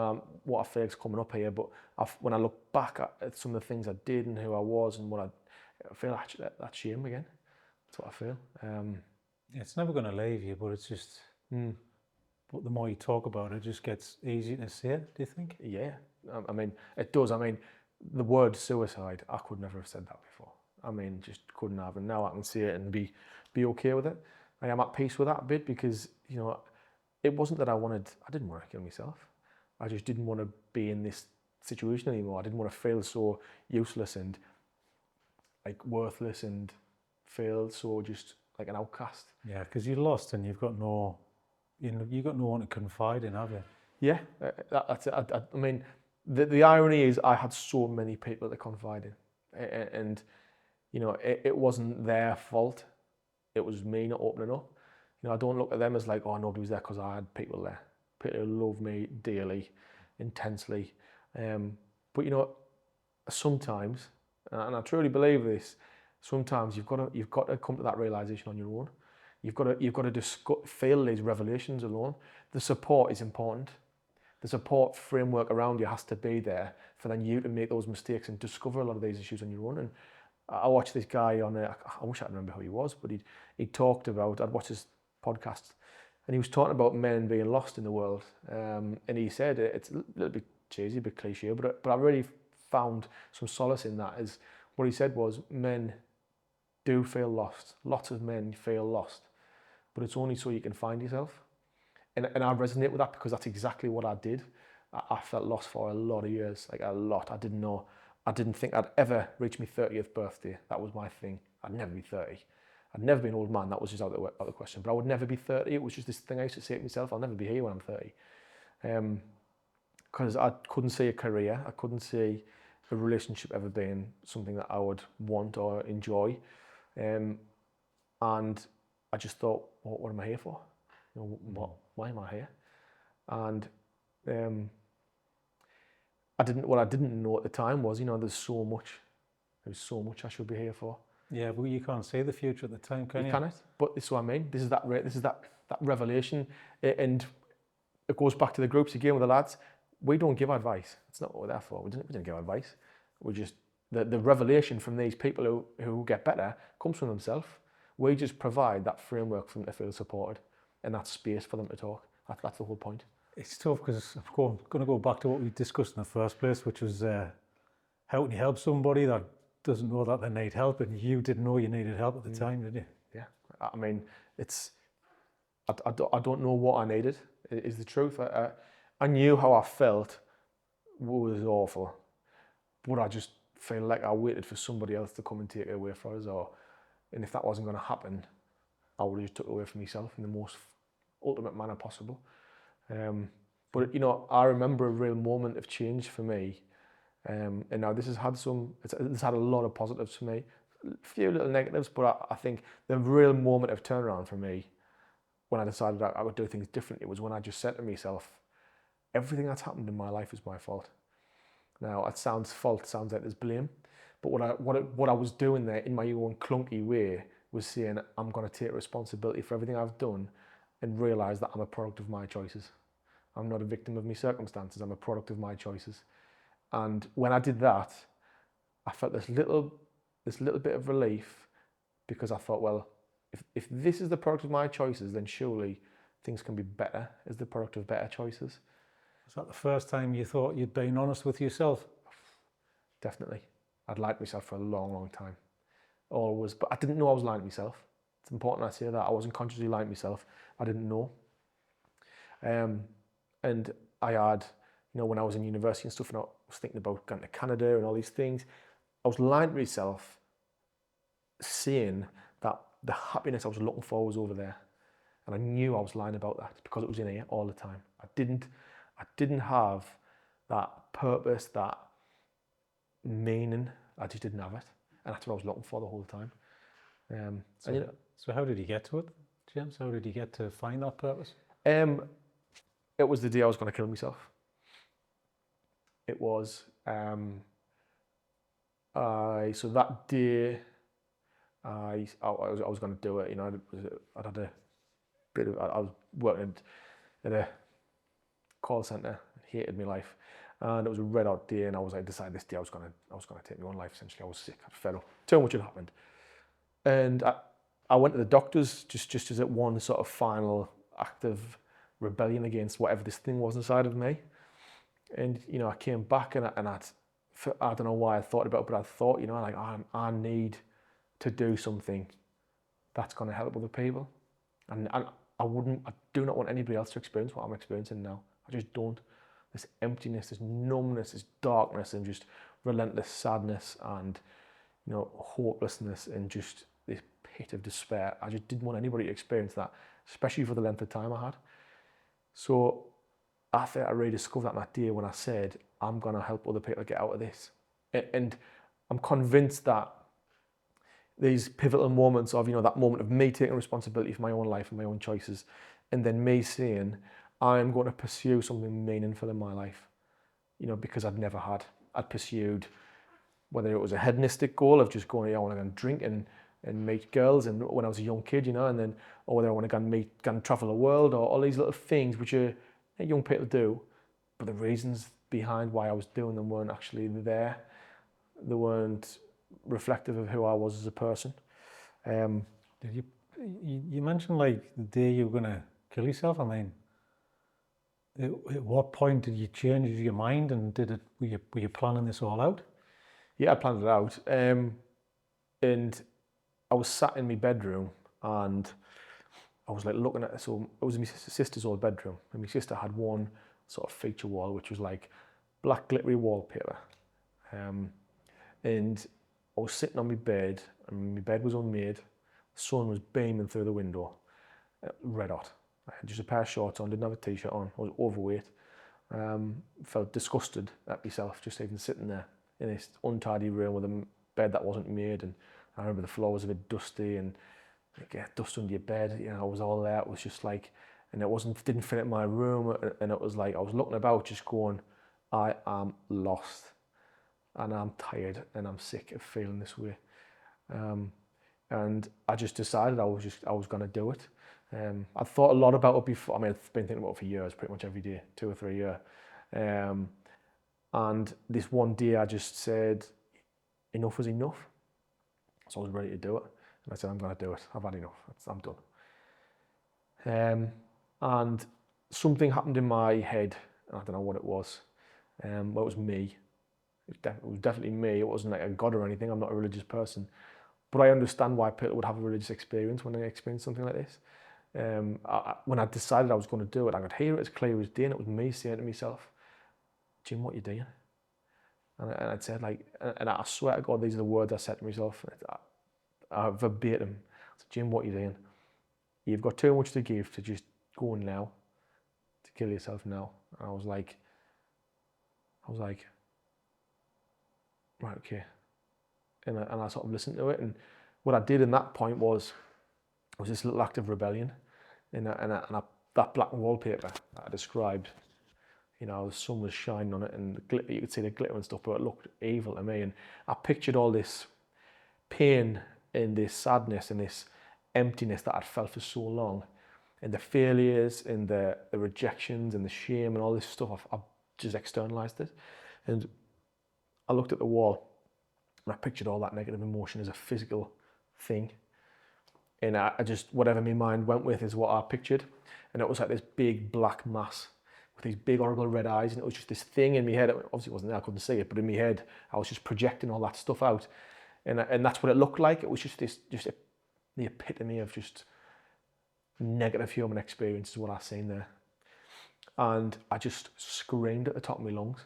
what I feel is coming up here. But when I look back at some of the things I did and who I was and what I feel actually that shame again. That's what I feel. It's never going to leave you, but it's just. But the more you talk about it, it just gets easier to say. Do you think? Yeah, I mean, it does. I mean, the word suicide, I could never have said that before. I mean, just couldn't have. And now I can see it and be okay with it. I am at peace with that a bit because, it wasn't that I didn't want to kill myself. I just didn't want to be in this situation anymore. I didn't want to feel so useless and like worthless and feel so just like an outcast. Yeah, because you're lost and you've got no one to confide in, have you? Yeah, that's it. I mean, the irony is I had so many people to confide in, and it wasn't their fault. It was me not opening up. I don't look at them as like, oh, nobody was there because I had people there. People who love me dearly, intensely. But sometimes, and I truly believe this, sometimes you've got to come to that realization on your own. You've got to feel these revelations alone. The support is important. The support framework around you has to be there for then you to make those mistakes and discover a lot of these issues on your own. And I watched this guy on I wish I remember who he was, but he talked about, I'd watched his podcast, and he was talking about men being lost in the world. And he said, it's a little bit cheesy, a bit cliche, but I really found some solace in that. Is what he said was, men do feel lost. Lots of men feel lost, but it's only so you can find yourself. And I resonate with that because that's exactly what I did. I felt lost for a lot of years, like a lot. I didn't think I'd ever reach my 30th birthday. That was my thing. I'd never be 30. I'd never be an old man. That was just out of the question. But I would never be 30. It was just this thing I used to say to myself, I'll never be here when I'm 30. Because I couldn't see a career. I couldn't see a relationship ever being something that I would want or enjoy. And I just thought, what am I here for? Why am I here? And what I didn't know at the time was, there's so much I should be here for. Yeah, but you can't see the future at the time, can you? You cannot. But this is what I mean. This is that revelation, and it goes back to the groups again with the lads. We don't give advice. It's not what we're there for. We didn't give advice. We just the revelation from these people who get better comes from themselves. We just provide that framework for them to feel supported and that space for them to talk. That's the whole point. It's tough because I'm going to go back to what we discussed in the first place, which was how can you help somebody that doesn't know that they need help, and you didn't know you needed help at the time, did you? Yeah, I mean, I don't know what I needed, is the truth. I knew how I felt was awful, but I just feel like I waited for somebody else to come and take it away from us, and if that wasn't going to happen, I would have just took it away from myself in the most ultimate manner possible. But I remember a real moment of change for me. And now this has had a lot of positives for me, a few little negatives, but I think the real moment of turnaround for me, when I decided I would do things differently, was when I just said to myself, everything that's happened in my life is my fault. Now, it sounds like there's blame, but what I was doing there in my own clunky way was saying, I'm going to take responsibility for everything I've done and realise that I'm a product of my choices. I'm not a victim of my circumstances, I'm a product of my choices. And when I did that, I felt this little bit of relief, because I thought, well, if this is the product of my choices, then surely things can be better as the product of better choices. Was that the first time you thought you'd been honest with yourself? Definitely. I'd lied to myself for a long, long time. Always, but I didn't know I was lying to myself. It's important I say that. I wasn't consciously lying to myself. I didn't know. And I had, when I was in university and stuff, and I was thinking about going to Canada and all these things, I was lying to myself, saying that the happiness I was looking for was over there. And I knew I was lying about that because it was in here all the time. I didn't have that purpose, that meaning. I just didn't have it. And that's what I was looking for the whole time. So how did you get to it, James? How did you get to find that purpose? It was the day I was going to kill myself. it was. So that day, I was going to do it. You know, I'd had a bit of. I was working at a call centre, hated my life, and it was a red hot day, and I decided this day I was gonna take my own life. Essentially, I was sick, I was fed up. Too much had happened, and I went to the doctors just as at one sort of final act of rebellion against whatever this thing was inside of me. And you know, I came back and I don't know why I thought about it, but I thought, you know, like I need to do something that's going to help other people, and I do not want anybody else to experience what I'm experiencing now. I just don't. This emptiness, this numbness, this darkness, and just relentless sadness, and you know, hopelessness, and just this pit of despair. I just didn't want anybody to experience that, especially for the length of time I had. So I think I really discovered that day when I said, I'm going to help other people get out of this. And I'm convinced that these pivotal moments of, you know, that moment of me taking responsibility for my own life and my own choices, and then me saying, I'm going to pursue something meaningful in my life, you know, because I'd never had. I'd pursued, whether it was a hedonistic goal of just going, yeah, I want to go and drink and meet girls, and when I was a young kid, you know, and then, or whether I want to go and travel the world, or all these little things which young people do, but the reasons behind why I was doing them weren't actually there. They weren't reflective of who I was as a person. Did you mentioned like the day you were going to kill yourself? I mean, at what point did you change your mind, and were you planning this all out? Yeah, I planned it out. And I was sat in my bedroom, and I was like looking at, so it was my sister's old bedroom, and my sister had one sort of feature wall which was like black glittery wallpaper, and I was sitting on my bed, and my bed was unmade, the sun was beaming through the window, red hot. I had just a pair of shorts on, didn't have a t-shirt on, I was overweight, felt disgusted at myself just even sitting there in this untidy room with a bed that wasn't made, and I remember the floor was a bit dusty, and you get dust under your bed, you know, I was all there, it was just like, and didn't fit in my room, and it was like, I was looking about just going, I am lost, and I'm tired, and I'm sick of feeling this way. And I just decided I was going to do it. I thought a lot about it before. I mean, I've been thinking about it for years, pretty much every day, 2 or 3 years. And this one day I just said, enough was enough. So I was ready to do it. And I said, I'm going to do it. I've had enough. I'm done. And something happened in my head. I don't know what it was. Well, it was me. It was definitely me. It wasn't like a God or anything. I'm not a religious person. But I understand why people would have a religious experience when they experience something like this. When I decided I was going to do it, I could hear it as clear as day, and it was me saying to myself, Jim, what are you doing? And I'd said, like, and I swear to God, these are the words I said to myself, verbatim. I said, Jim, what are you doing? You've got too much to give to just go now, to kill yourself now. And I was like, right, okay. And I sort of listened to it, and what I did in that point was this little act of rebellion, and that black wallpaper that I described, you know, the sun was shining on it, and the glitter, you could see the glitter and stuff, but it looked evil to me, and I pictured all this pain and this sadness and this emptiness that I'd felt for so long, and the failures and the rejections and the shame and all this stuff. I just externalized it, and I looked at the wall, and I pictured all that negative emotion as a physical thing. And I just, whatever my mind went with is what I pictured. And it was like this big black mass with these big horrible red eyes. And it was just this thing in my head. Obviously it wasn't there, I couldn't see it, but in my head, I was just projecting all that stuff out. And that's what it looked like. It was just the epitome of just negative human experience is what I seen there. And I just screamed at the top of my lungs.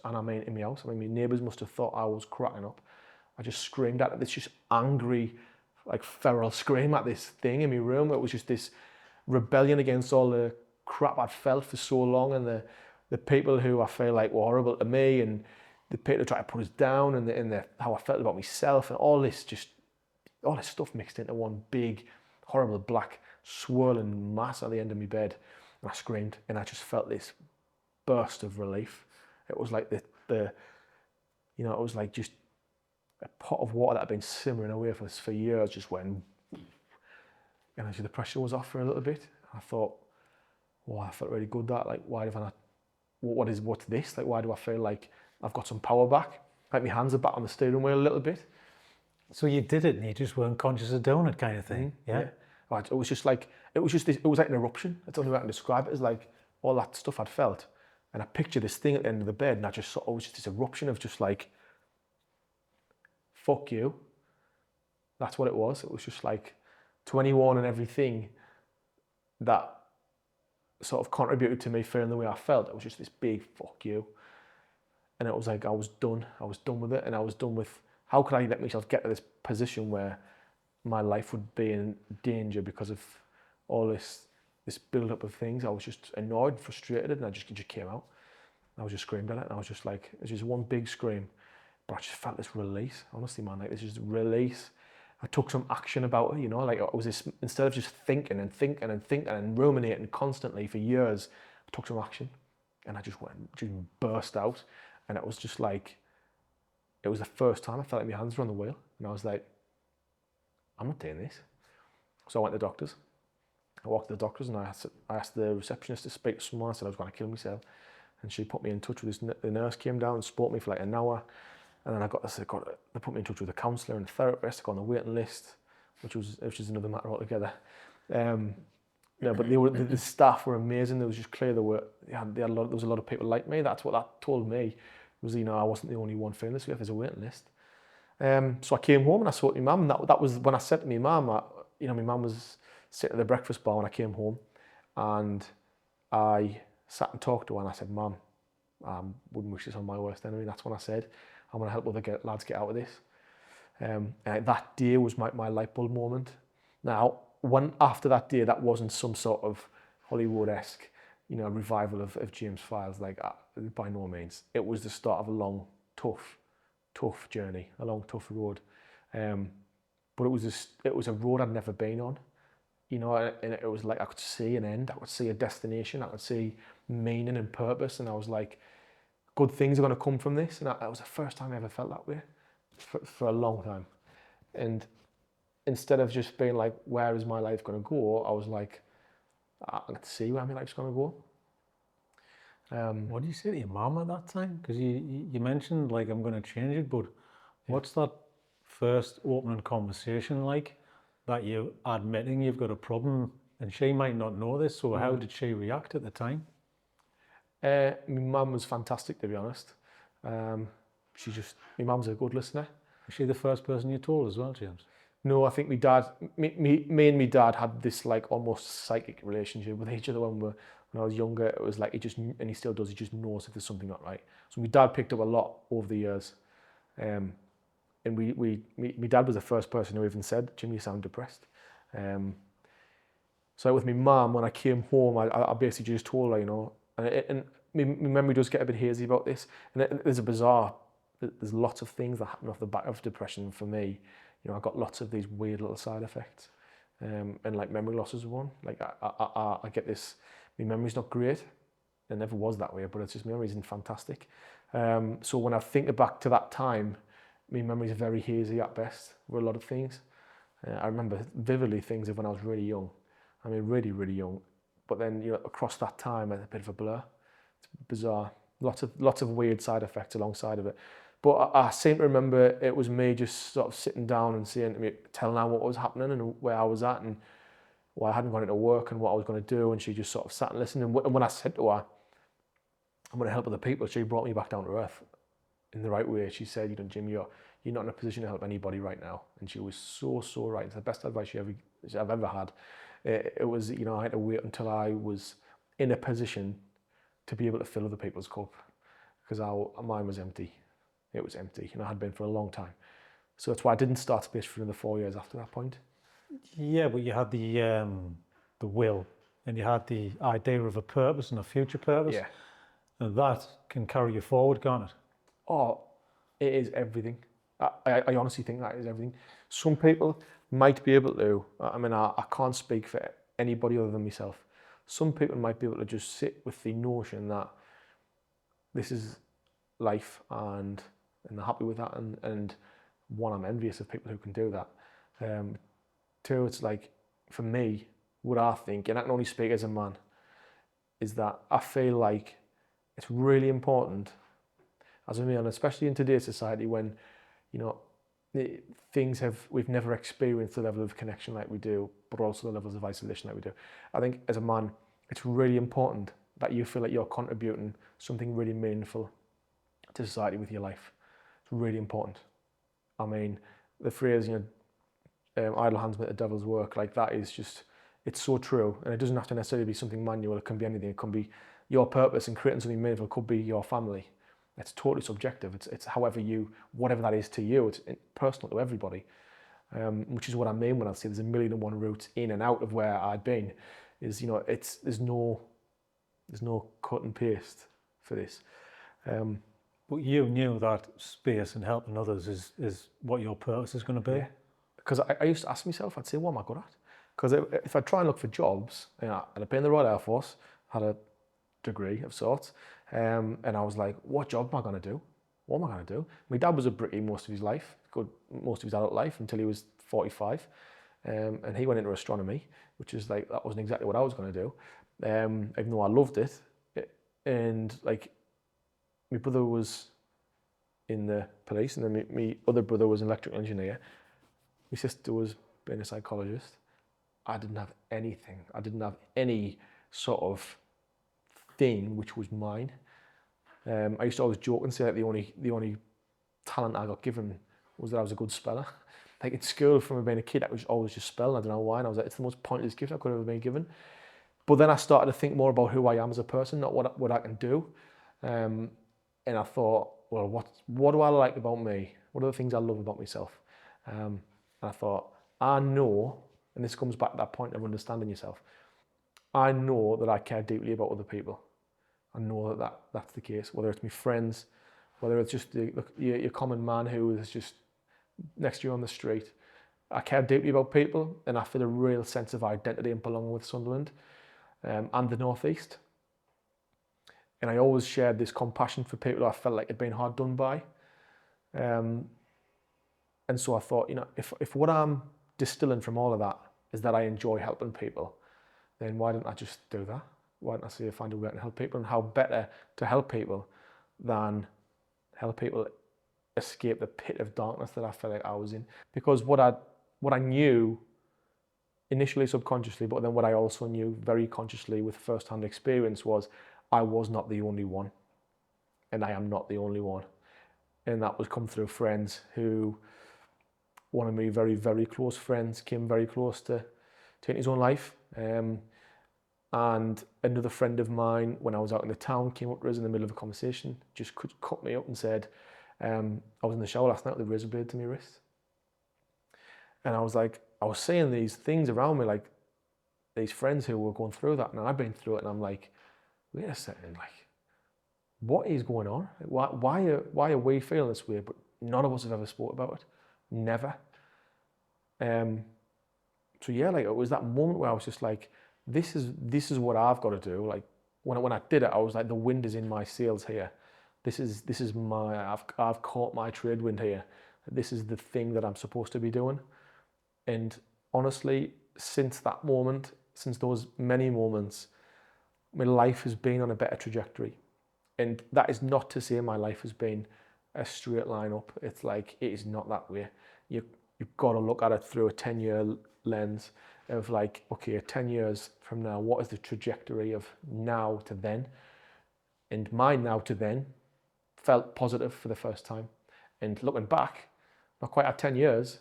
And I mean in my house. I mean, my neighbours must have thought I was cracking up. I just screamed at it, this just angry, like feral scream at this thing in my room. It was just this rebellion against all the crap I'd felt for so long, and the people who I feel like were horrible to me, and the people who tried to put us down, and how I felt about myself, and all this stuff mixed into one big, horrible black swirling mass at the end of my bed. And I screamed, and I just felt this burst of relief. It was like the you know, it was like just a pot of water that had been simmering away for years just went, and actually the pressure was off for a little bit. I thought, wow, I felt really good that, like, why have I not, what's this? Like, why do I feel like I've got some power back? Like my hands are back on the steering wheel a little bit. So you did it and you just weren't conscious of doing it kind of thing. Yeah. Right, it was just like, it was like an eruption. That's the only way I can describe it, is like all that stuff I'd felt. And I pictured this thing at the end of the bed, and I just saw, it was just this eruption of just like, fuck you. That's what it was. It was just like, to anyone and everything that sort of contributed to me feeling the way I felt, it was just this big fuck you. And it was like, I was done with it, and I was done with, how could I let myself get to this position where my life would be in danger because of all this build up of things. I was just annoyed, frustrated, and I just came out. I was just screamed at it, and I was just like, it was just one big scream, but I just felt this release, honestly, man, like this just release. I took some action about it, you know, like it was this, instead of just thinking and ruminating constantly for years, I took some action, and I just burst out, and it was just like, it was the first time I felt like my hands were on the wheel, and I was like, I'm not doing this. So I went to the doctors. I walked to the doctors, and I asked the receptionist to speak to someone. I said I was going to kill myself, and she put me in touch with the nurse came down and spoke to me for like an hour, and then they put me in touch with a counsellor and a therapist. I got on the waiting list, which is another matter altogether. No, but the staff were amazing. It was just clear there was a lot of people like me. That's what that told me, was, you know, I wasn't the only one feeling this way. There's a waiting list. So I came home and I saw my mum. That was when I said to my mum, my mum was sitting at the breakfast bar when I came home, and I sat and talked to her, and I said, Mum, I wouldn't wish this on my worst enemy. That's when I said, I want to help other lads get out of this. And that day was my light bulb moment. Now, after that day, that wasn't some sort of Hollywood-esque, you know, revival of James Files, like, by no means. It was the start of a long, tough journey, a long, tough road. But it was a road I'd never been on, you know, and it was like I could see an end, I could see a destination, I could see meaning and purpose, and I was like, good things are going to come from this. And that was the first time I ever felt that way for a long time. And instead of just being like, where is my life going to go, I was like, I can see where my life's going to go. What do you say to your mum at that time? Because you mentioned, like, I'm going to change it, but what's that first opening conversation like, that you're admitting you've got a problem, and she might not know this, so how did she react at the time? My mum was fantastic, to be honest. My mum's a good listener. Was she the first person you told as well, James? No, I think me and my dad had this like almost psychic relationship with each other when I was younger. It was like, and he still does, he just knows if there's something not right. So my dad picked up a lot over the years. And my dad was the first person who even said, Jim, you sound depressed. So with my mum, when I came home, I basically just told her, you know, and my memory does get a bit hazy about this. And there's lots of things that happen off the back of depression for me. You know, I got lots of these weird little side effects, and like memory loss is one. Like I get this, my memory's not great. It never was that way, but it's just, my memory isn't fantastic. So when I think back to that time, my memory's very hazy at best for a lot of things. I remember vividly things of when I was really young. I mean, really, really young. But then, you know, across that time, it's a bit of a blur. It's bizarre. Lots of weird side effects alongside of it. But I seem to remember it was me just sort of sitting down and saying to me, telling her what was happening and where I was at and why I hadn't gone into work and what I was going to do. And she just sort of sat and listened. And when I said to her, I'm going to help other people, she brought me back down to earth in the right way. She said, you know, Jim, you're not in a position to help anybody right now. And she was so right. It's the best advice I've ever had. It was, you know, I had to wait until I was in a position to be able to fill other people's cup, because mine was empty. It was empty, and I had been for a long time. So that's why I didn't start Space for another 4 years after that point. Yeah, but you had the will, and you had the idea of a purpose and a future purpose. Yeah. And that can carry you forward, can't it? Oh, it is everything. I honestly think that is everything. Some people might be able to, I mean, I can't speak for anybody other than myself. Some people might be able to just sit with the notion that this is life and they're happy with that. And one, I'm envious of people who can do that. Two, it's like, for me, what I think, and I can only speak as a man, is that I feel like it's really important as a man, especially in today's society when, you know, we've never experienced the level of connection like we do, but also the levels of isolation like we do. I think as a man, it's really important that you feel like you're contributing something really meaningful to society with your life. It's really important. I mean, the phrase, idle hands make the devil's work, like that is just, it's so true. And it doesn't have to necessarily be something manual. It can be anything. It can be your purpose in creating something meaningful. It could be your family. It's totally subjective. It's however whatever that is to you, it's personal to everybody. Which is what I mean when I say there's a million and one routes in and out of where I'd been. Is, there's no cut and paste for this. But you knew that space and helping others is what your purpose is going to be. Yeah. Because I used to ask myself, I'd say, what am I good at? Because if I try and look for jobs, I'd been in the Royal Air Force, had a degree of sorts, and I was like, what job am I going to do? What am I going to do? My dad was a brickie most of his life, most of his adult life, until he was 45, and he went into astronomy, which is like, that wasn't exactly what I was going to do, even though I loved it. And like, my brother was in the police, and then my other brother was an electrical engineer. My sister was being a psychologist. I didn't have anything. I didn't have any sort of thing which was mine. I used to always joke and say that the only talent I got given was that I was a good speller. Like in school, from being a kid, I was always just spelling. I don't know why. And I was like, it's the most pointless gift I could have ever been given. But then I started to think more about who I am as a person, not what I can do. And I thought, well, what do I like about me? What are the things I love about myself? And I thought, I know, and this comes back to that point of understanding yourself. I know that I care deeply about other people. I know that's the case, whether it's my friends, whether it's just your common man who is just next to you on the street. I care deeply about people, and I feel a real sense of identity and belonging with Sunderland and the North East. And I always shared this compassion for people who I felt like had been hard done by. And so I thought, if what I'm distilling from all of that is that I enjoy helping people, then why don't I just do that? Why don't I say, find a way to help people, and how better to help people than help people escape the pit of darkness that I felt like I was in? Because what I knew initially subconsciously, but then what I also knew very consciously with first-hand experience was I was not the only one, and I am not the only one. And that was come through friends who, one of my very, very close friends came very close to taking his own life. And another friend of mine, when I was out in the town, came up to us in the middle of a conversation, just cut me up and said, I was in the shower last night with a razor blade to my wrist. And I was like, I was seeing these things around me, like these friends who were going through that, and I've been through it, and I'm like, wait a second, like, what is going on? Why are we feeling this way? But none of us have ever spoke about it. Never. So yeah, like, it was that moment where I was just like, this is what I've got to do. Like, when I did it, I was like, the wind is in my sails here. This is I've caught my trade wind here. This is the thing that I'm supposed to be doing. And honestly, since that moment, since those many moments, my life has been on a better trajectory. And that is not to say my life has been a straight line up. It's like, it is not that way. You've got to look at it through a 10-year lens of like, okay, 10 years from now, what is the trajectory of now to then? And my now to then felt positive for the first time. And looking back, not quite at 10 years,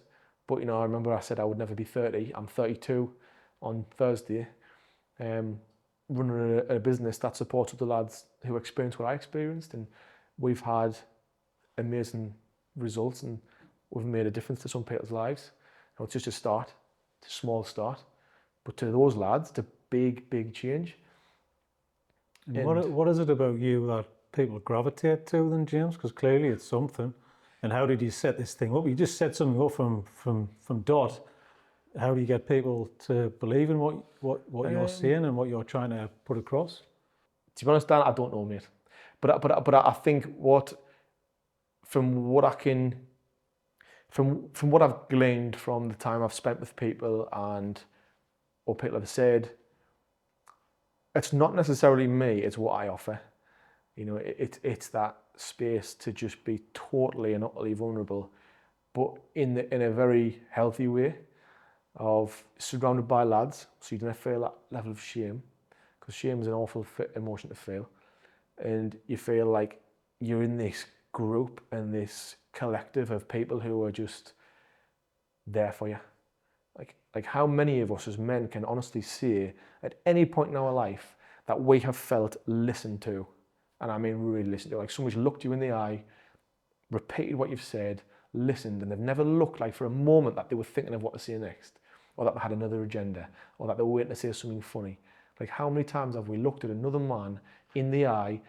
but I remember I said I would never be 30. I'm 32 on Thursday, running a business that supports other lads who experience what I experienced, and we've had amazing results, and we've made a difference to some people's lives. It's just a start, it's a small start, but to those lads, it's a big change. And what is it about you that people gravitate to then, James? Because clearly it's something. And how did you set this thing up? You just set something up from dot. How do you get people to believe in what you're saying and what you're trying to put across? To be honest, Dan, I don't know, mate. But I think what from what I can, from what I've gleaned from the time I've spent with people and what people have said, it's not necessarily me, it's what I offer. You know, it's that space to just be totally and utterly vulnerable, but in a very healthy way, of surrounded by lads, so you don't feel that level of shame, because shame is an awful emotion to feel, and you feel like you're in this group and this collective of people who are just there for you. Like how many of us as men can honestly say at any point in our life that we have felt listened to, and I mean really listened to, like someone's looked you in the eye, repeated what you've said, listened, and they've never looked like for a moment that they were thinking of what to say next, or that they had another agenda, or that they were waiting to say something funny. Like how many times have we looked at another man in the eye,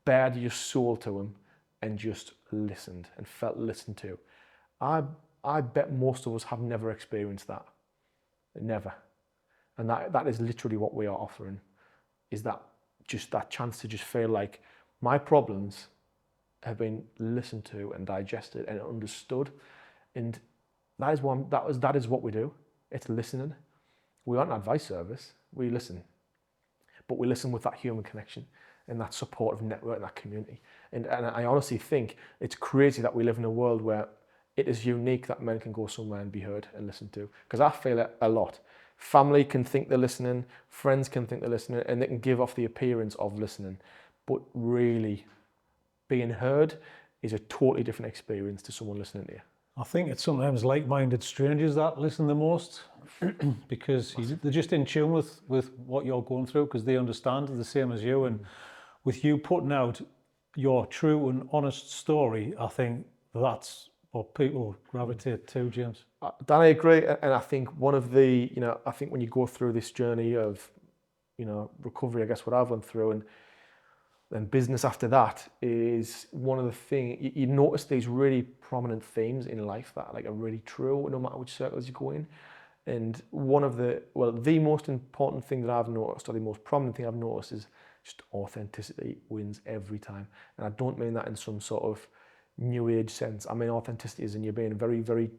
bared your soul to him, and just listened and felt listened to? I bet most of us have never experienced that. Never. And that is literally what we are offering, is that just that chance to just feel like my problems have been listened to and digested and understood. And that is what we do. It's listening. We aren't an advice service. We listen. But we listen with that human connection and that supportive network and that community. And I honestly think it's crazy that we live in a world where it is unique that men can go somewhere and be heard and listened to. Because I feel it a lot. Family can think they're listening, friends can think they're listening, and they can give off the appearance of listening. But really, being heard is a totally different experience to someone listening to you. I think it's sometimes like-minded strangers that listen the most, because they're just in tune with what you're going through, because they understand the same as you. And with you putting out your true and honest story, I think that's what people gravitate to, James. Dan, I agree, and I think one of the, I think when you go through this journey of, recovery, I guess what I've went through, and then business after that, is one of the things, you notice these really prominent themes in life that are really true, no matter which circles you go in. And one of the most important thing that I've noticed, or the most prominent thing I've noticed, is just authenticity wins every time. And I don't mean that in some sort of new age sense. I mean authenticity is in you being very, very,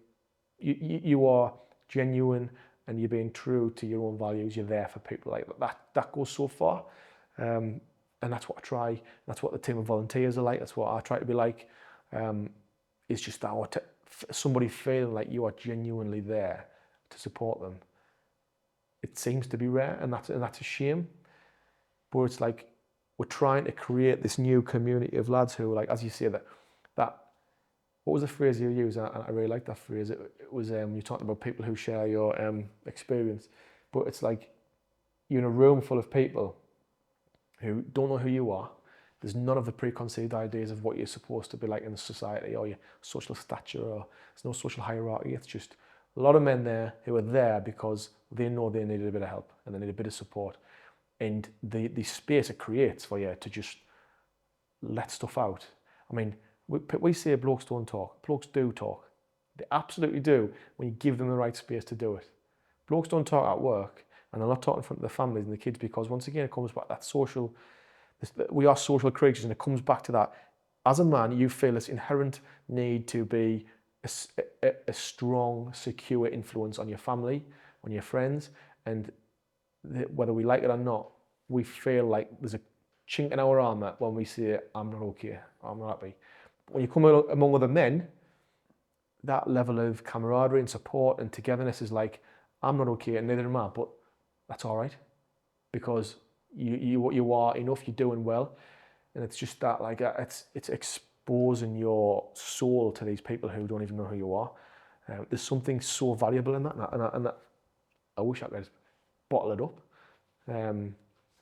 you are genuine and you're being true to your own values. You're there for people. Like that goes so far. And that's what I try. That's what the team of volunteers are like. That's what I try to be like. It's just that somebody feeling like you are genuinely there to support them. It seems to be rare, and that's a shame. But it's like we're trying to create this new community of lads who, like, as you say, that what was the phrase you used? And I really like that phrase. It was you talked about people who share your experience, but it's like you're in a room full of people who don't know who you are. There's none of the preconceived ideas of what you're supposed to be like in society or your social stature, or there's no social hierarchy. It's just a lot of men there who are there because they know they need a bit of help and they need a bit of support. And the space it creates for you to just let stuff out. I mean, we say blokes don't talk. Blokes do talk. They absolutely do when you give them the right space to do it. Blokes don't talk at work, and they're not talking in front of their families and the kids, because once again it comes back to that social, we are social creatures, and it comes back to that. As a man, you feel this inherent need to be a strong, secure influence on your family, on your friends, and whether we like it or not, we feel like there's a chink in our armour when we say, I'm not okay, I'm not happy. But when you come among other men, that level of camaraderie and support and togetherness is like, I'm not okay and neither am I, but that's all right, because you are enough, you're doing well. And it's just that, like, it's exposing your soul to these people who don't even know who you are. There's something so valuable in that, and I wish I could bottle it up.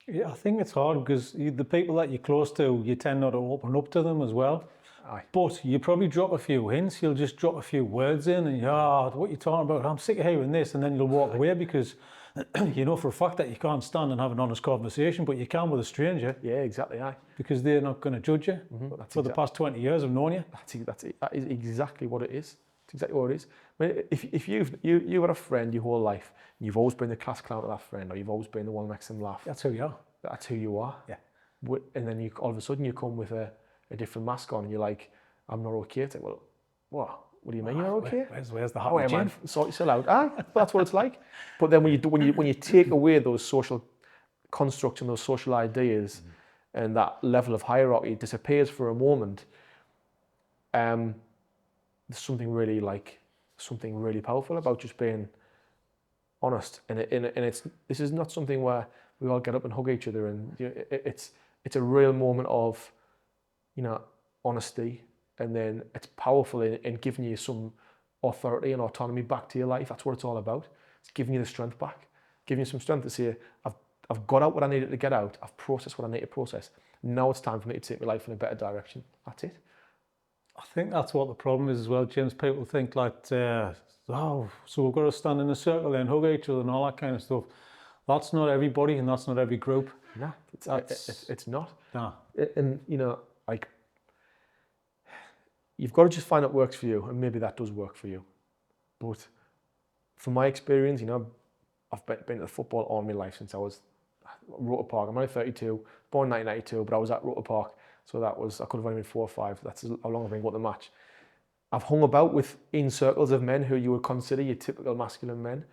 Yeah, I think it's hard because the people that you're close to, you tend not to open up to them as well. Aye. But you probably drop a few hints, you'll just drop a few words in, and what you're talking about, I'm sick of hearing this, and then you'll walk away because you know for a fact that you can't stand and have an honest conversation, but you can with a stranger. Yeah, exactly, aye. Because they're not going to judge you. For the past 20 years I've known you. That is exactly what it is. It's exactly what it is. I mean, if you've had a friend your whole life, and you've always been the class clown to that friend, or you've always been the one that makes them laugh. That's who you are. That's who you are. Yeah. And then all of a sudden you come with a different mask on, and you're like, I'm not okay. It's like, well, what do you mean you're not okay? Where's the Oh, happy yeah, man, gin? sort yourself out. That's what it's like. But then when you take away those social constructs and those social ideas, and that level of hierarchy disappears for a moment, there's something really powerful about just being honest. And this is not something where we all get up and hug each other, and it's a real moment of honesty, and then it's powerful in giving you some authority and autonomy back to your life. That's what it's all about. It's giving you the strength back, giving you some strength to say, I've got out what I needed to get out. I've processed what I need to process. Now it's time for me to take my life in a better direction. That's it. I think that's what the problem is as well, James. People think like, so we've got to stand in a circle and hug each other and all that kind of stuff. That's not everybody, and that's not every group. No, it's not. Nah. And you've got to just find what works for you, and maybe that does work for you. But from my experience, I've been to the football all my life since I was Rotor Park. I'm only 32, born in 1992, but I was at Rotor Park, so I could have only been 4 or 5. That's how long I've been going to the match. I've hung about in circles of men who you would consider your typical masculine men,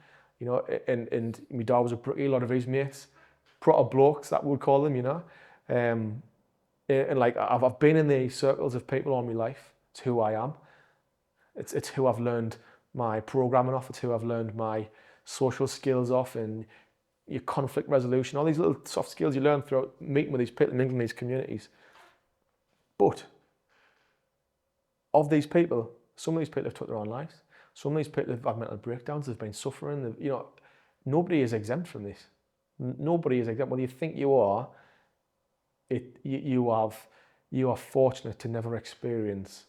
and my dad was a brickie, a lot of his mates, proper blokes that we would call them, and like I've been in these circles of people all my life. It's who I am. It's who I've learned my programming off. It's who I've learned my social skills off, and your conflict resolution, all these little soft skills you learn throughout meeting with these people, mingling these communities. But of these people, some of these people have took their own lives. Some of these people have had mental breakdowns. They've been suffering. Nobody is exempt from this. Nobody is exempt. Whether you think you are, you are fortunate to never experience.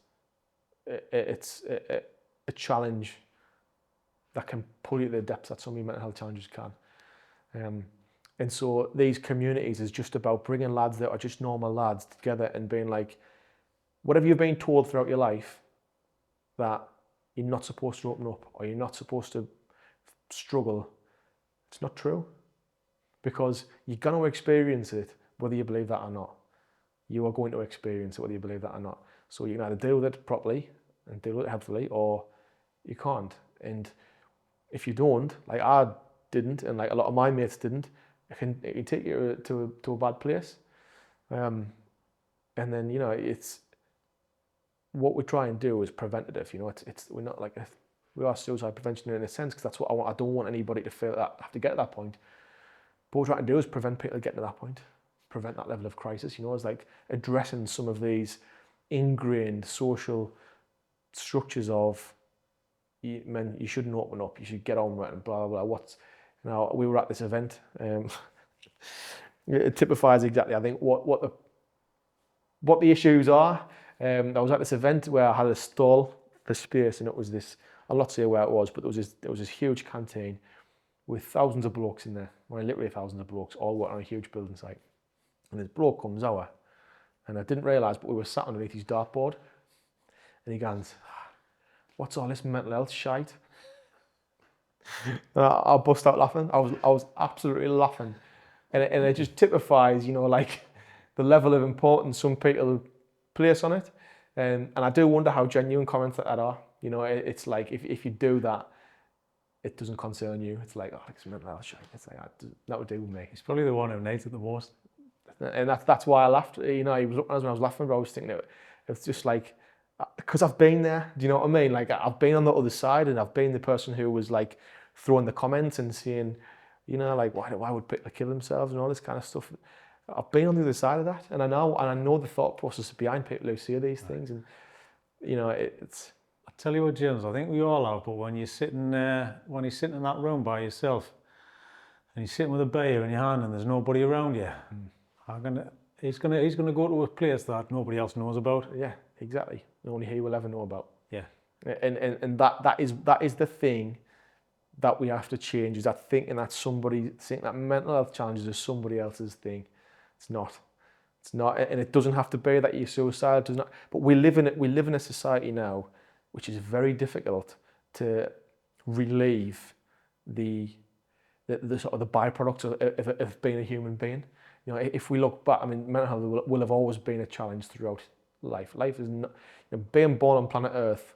It's a challenge that can pull you to the depths that some of your mental health challenges can. And so these communities is just about bringing lads that are just normal lads together and being like, whatever you've been told throughout your life that you're not supposed to open up or you're not supposed to struggle, it's not true. Because you're going to experience it whether you believe that or not. You are going to experience it whether you believe that or not. So you can either deal with it properly and deal with it helpfully, or you can't. And if you don't, like I didn't, and like a lot of my mates didn't, it can take you to a bad place. And then it's what we try and do is preventative. We're not like we are suicide prevention in a sense, because that's what I want. I don't want anybody to feel that have to get to that point. But what we're trying to do is prevent people getting to that point, prevent that level of crisis. It's like addressing some of these ingrained social structures of you shouldn't open up, you should get on with it, and blah blah blah. Now we were at this event. It typifies exactly, I think, what the issues are. I was at this event where I had a stall for space, and it was this. I'll not say where it was, but there was this huge canteen with thousands of blokes in there. Well, literally thousands of blokes, all working on a huge building site. And this bloke comes over, and I didn't realise, but we were sat underneath his dartboard, and he goes, "What's all this mental health shite?" And I bust out laughing. I was absolutely laughing, and it just typifies, like the level of importance some people place on it, and I do wonder how genuine comments like that are. It's like if you do that, it doesn't concern you. It's like, it's mental health shite. It's like that would do with me. He's probably the one who needs it the most. And that's why I laughed. He was looking at us when I was laughing, but I was thinking it's just like, because I've been there. Do you know what I mean? Like I've been on the other side, and I've been the person who was like throwing the comments and saying, like why would people kill themselves and all this kind of stuff. I've been on the other side of that, and I know the thought process behind people who say these things, and it's. I tell you what, James, I think we all have. But when you're sitting in that room by yourself, and you're sitting with a beer in your hand, and there's nobody around you, he's gonna go to a place that nobody else knows about. Yeah, exactly. Only he will ever know about. Yeah, and that is the thing that we have to change, is that thinking that mental health challenges is somebody else's thing. It's not. It's not, and it doesn't have to be that you're suicidal. It does not. But we live in a society now which is very difficult to relieve the sort of the byproducts of being a human being. If we look back, mental health will have always been a challenge throughout life. Life is not, being born on planet Earth,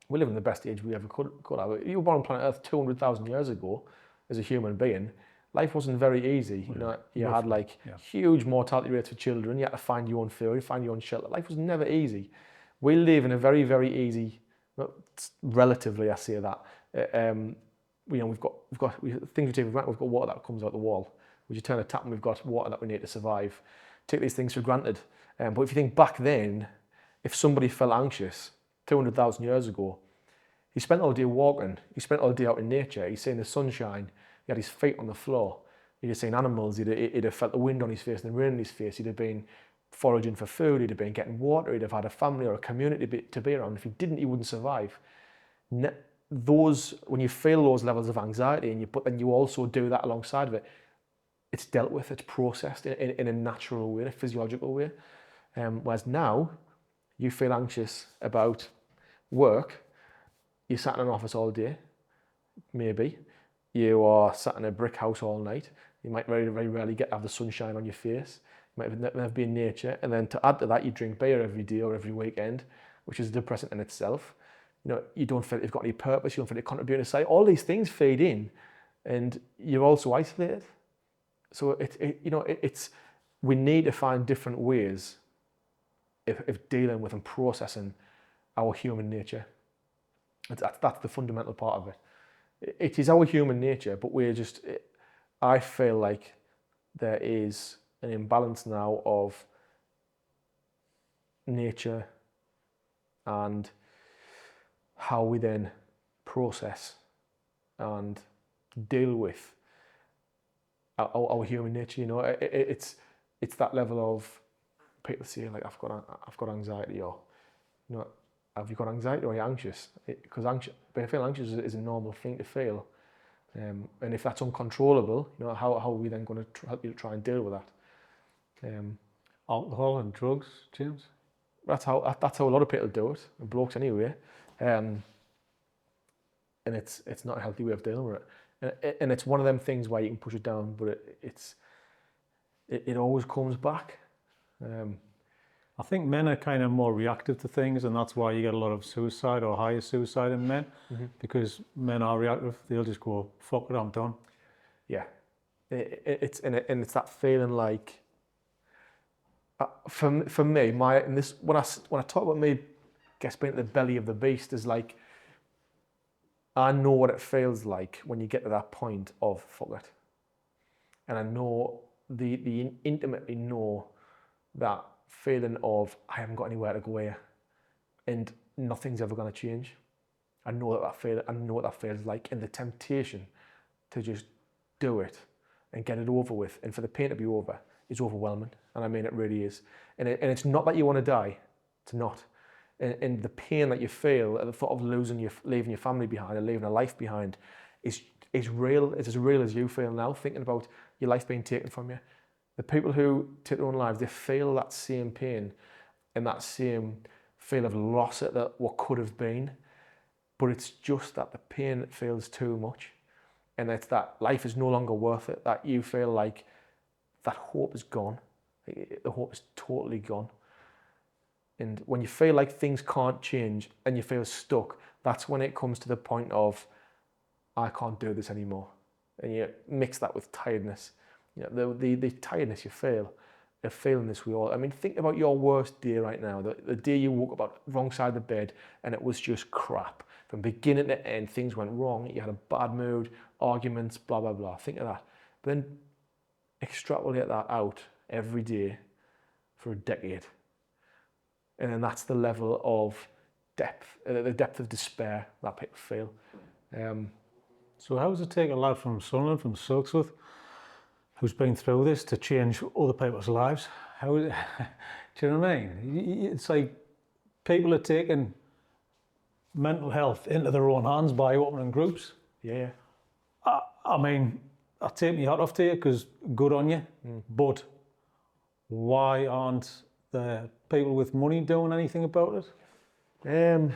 we live in the best age we ever could have. If you were born on planet Earth 200,000 years ago as a human being, life wasn't very easy. You had like huge mortality rates for children. You had to find your own food, find your own shelter. Life was never easy. We live in a very, very easy, relatively, I say that. We've got things we take for granted. We've got water that comes out the wall. We just turn a tap and we've got water that we need to survive. Take these things for granted. But if you think back then, if somebody felt anxious 200,000 years ago, he spent all day walking, he spent all day out in nature, he's seen the sunshine, he had his feet on the floor, he'd have seen animals, he'd have felt the wind on his face and the rain on his face, he'd have been foraging for food, he'd have been getting water, he'd have had a family or a community to be around. If he didn't, he wouldn't survive. When you feel those levels of anxiety, but then you also do that alongside of it, it's dealt with, it's processed in a natural way, a physiological way. Whereas now, you feel anxious about work, you're sat in an office all day, maybe. You are sat in a brick house all night. You might very, very rarely have the sunshine on your face. You might never be in nature. And then to add to that, you drink beer every day or every weekend, which is depressing in itself. You don't feel you've got any purpose, you don't feel you're contributing to society. All these things fade in and you're also isolated. So we need to find different ways of dealing with and processing our human nature. That's the fundamental part of it. It is our human nature, but I feel like there is an imbalance now of nature and how we then process and deal with our human nature. It's that level of people say like I've got anxiety, or have you got anxiety or are you anxious? Because feeling anxious is a normal thing to feel, and if that's uncontrollable, how are we then going to help you to try and deal with that? Alcohol and drugs, James. That's how a lot of people do it, blokes anyway, and it's not a healthy way of dealing with it. And it's one of them things where you can push it down, but it always comes back. I think men are kind of more reactive to things, and that's why you get a lot of suicide or higher suicide in men, because men are reactive. They'll just go, fuck it, I'm done. Yeah, it's that feeling like, for me, when I talk about me, being at the belly of the beast, is like, I know what it feels like when you get to that point of fuck it, and I know the intimately know that feeling of I haven't got anywhere to go here, and nothing's ever going to change. I know what that feels like, and the temptation to just do it and get it over with, and for the pain to be over, is overwhelming. And I mean, it really is. And it's not that you want to die. It's not. And the pain that you feel at the thought of leaving your family behind and leaving a life behind is real. It's as real as you feel now, thinking about your life being taken from you. The people who take their own lives, they feel that same pain and that same feel of loss at what could have been. But it's just that the pain feels too much. And it's that life is no longer worth it, that you feel like that hope is gone. The hope is totally gone. And when you feel like things can't change and you feel stuck, that's when it comes to the point of, I can't do this anymore. And you mix that with tiredness. The tiredness you feel, of feeling this we all. I mean, think about your worst day right now. The day you woke up on the wrong side of the bed and it was just crap. From beginning to end, things went wrong. You had a bad mood, arguments, blah, blah, blah. Think of that. But then extrapolate that out every day for a decade. And then that's the level of depth, the depth of despair that people feel. So how does it take a lad from Sunderland, from Silksworth, who's been through this, to change other people's lives? Do you know what I mean? It's like people are taking mental health into their own hands by opening groups. Yeah. I mean, I take my hat off to you because good on you, but why aren't the people with money doing anything about it?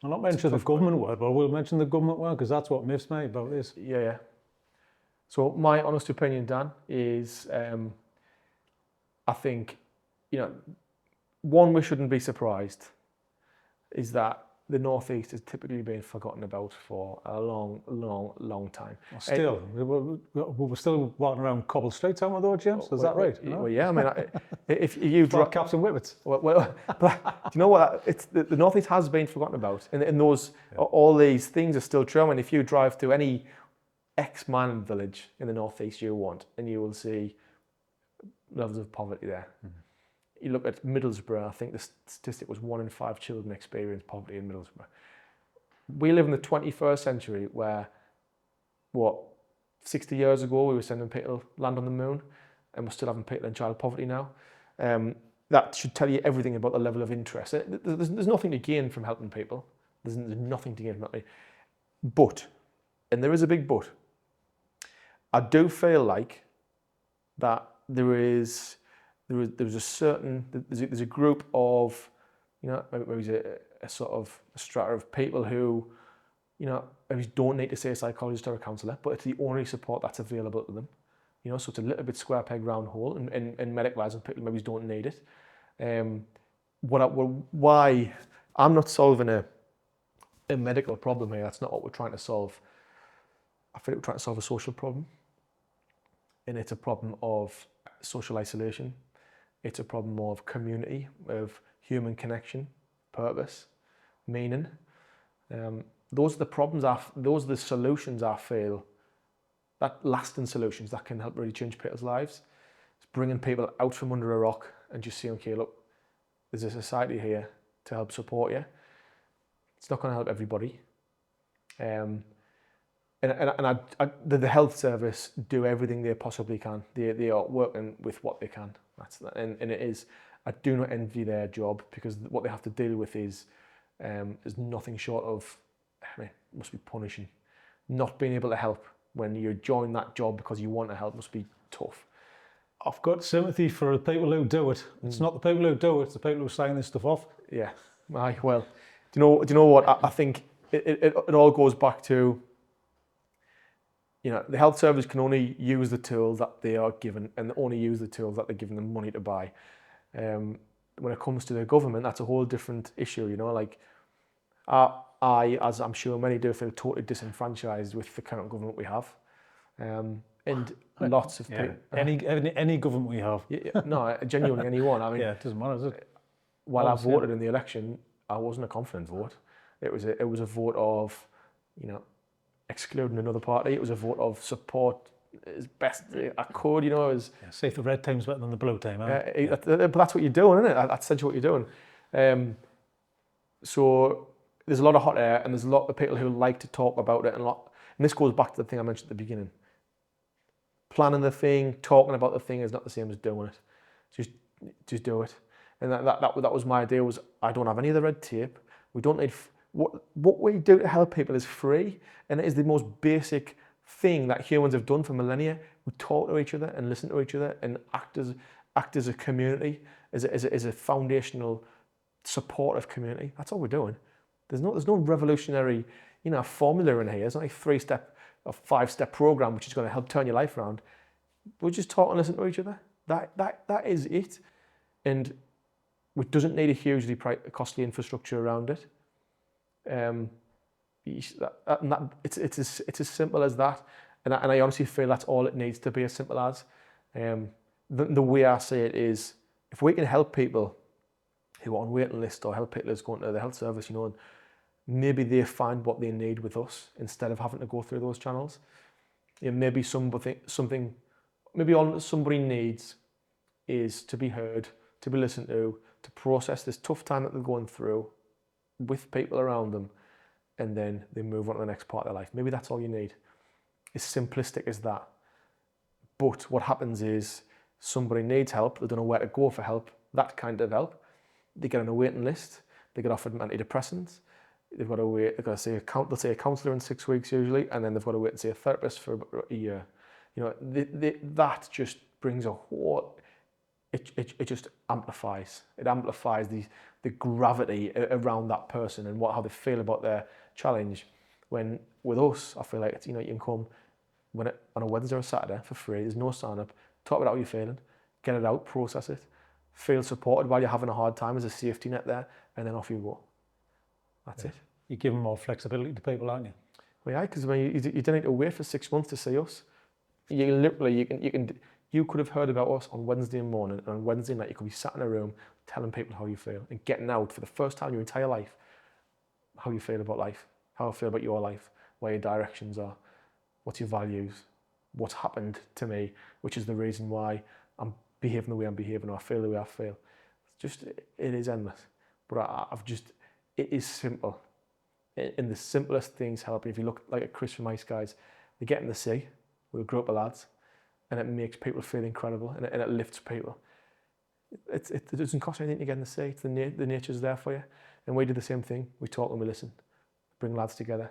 I'll not mention the government word, but I will mention the government word because that's what miffs me about this. Yeah. So my honest opinion, Dan, is I think you know, one we shouldn't be surprised is that the Northeast has typically been forgotten about for a long, long, long time. Well, still, we're still walking around cobbled streets, aren't we, though, James? Is that right? Well, yeah. I mean, if you Flat caps and whippets. well, but do you know what? It's the Northeast has been forgotten about, and those all these things are still true. I mean, if you drive to any ex-mining village in the Northeast you want, and you will see levels of poverty there. You look at Middlesbrough, I think the statistic was 1 in 5 children experience poverty in Middlesbrough. We live in the 21st century where, 60 years ago we were sending people land on the moon, and we're still having people in child poverty now. That should tell you everything about the level of interest. There's nothing to gain from helping people. There's nothing to gain from that. But, and there is a big but, I do feel like that there's a group of, maybe a sort of a strata of people who, maybe don't need to see a psychologist or a counsellor, but it's the only support that's available to them. So it's a little bit square peg round hole, and medicalising people maybe don't need it. Why I'm not solving a medical problem here. That's not what we're trying to solve. I think we're trying to solve a social problem, and it's a problem of social isolation. It's a problem of community, of human connection, purpose, meaning. Those are the problems. Those are the solutions I feel. That lasting solutions that can help really change people's lives. It's bringing people out from under a rock and just saying, okay, look, there's a society here to help support you. It's not going to help everybody. And the health service do everything they possibly can. They are working with what they can. And it is. I do not envy their job, because what they have to deal with is nothing short of, it must be punishing. Not being able to help when you join that job because you want to help must be tough. I've got sympathy for the people who do it. It's not the people who do it, it's the people who sign this stuff off. Yeah. Well, do you know what? I think it all goes back to, the health service can only use the tools that they are given, and only use the tools that they're given them money to buy. When it comes to the government, that's a whole different issue. I, as I'm sure many do, feel totally disenfranchised with the current government we have, and lots of people. Any government we have. No, genuinely anyone. I mean, it doesn't matter, does it? While I voted in the election, I wasn't a confident vote. It was a vote of, excluding another party. It was a vote of support as best I could. See if the red time's better than the blue time. But that's what you're doing, isn't it? That's essentially what you're doing. So there's a lot of hot air, and there's a lot of people who like to talk about it, and this goes back to the thing I mentioned at the beginning. Planning the thing, talking about the thing is not the same as doing it. Just do it. And that was my idea. Was I don't have any of the red tape. We don't need what we do to help people is free, and it is the most basic thing that humans have done for millennia. We talk to each other and listen to each other and act as a community, as a foundational supportive community. That's all we're doing. There's no revolutionary, formula in here. It's not a 3-step or 5-step program which is going to help turn your life around. We just talk and listen to each other. That is it, and it doesn't need a hugely costly infrastructure around it. It's as simple as that, and I honestly feel that's all it needs to be, as simple as. The way I see it is, if we can help people who are on waiting list, or help people who's going to the health service, and maybe they find what they need with us instead of having to go through those channels. Maybe maybe all that somebody needs is to be heard, to be listened to process this tough time that they're going through with people around them, and then they move on to the next part of their life. Maybe that's all you need. It's simplistic as that. But what happens is, somebody needs help, they don't know where to go for help, that kind of help. They get on a waiting list, they get offered antidepressants, they've got to wait, they'll say a counsellor in 6 weeks usually, and then they've got to wait and see a therapist for a year. That just brings a whole, it just amplifies. It amplifies the gravity around that person and how they feel about their challenge. When with us, I feel like it's, you can come on a Wednesday or a Saturday for free. There's no sign up. Talk about how you're feeling, get it out, process it, feel supported while you're having a hard time as a safety net there, and then off you go. That's it. You give them more flexibility to people, aren't you? Well, yeah, because you don't need to wait for 6 months to see us. You literally, you could have heard about us on Wednesday morning, and on Wednesday night you could be sat in a room telling people how you feel and getting out for the first time in your entire life how you feel about life, how you feel about your life, where your directions are, what's your values, what's happened to me, which is the reason why I'm behaving the way I'm behaving, or I feel the way I feel. It is endless. But it is simple. And the simplest things help. If you look like at Chris from Ice Guys, they get in the sea with a group of lads, and it makes people feel incredible, and it lifts people. It doesn't cost anything to get in the sea. The nature's there for you. And we do the same thing. We talk and we listen. Bring lads together.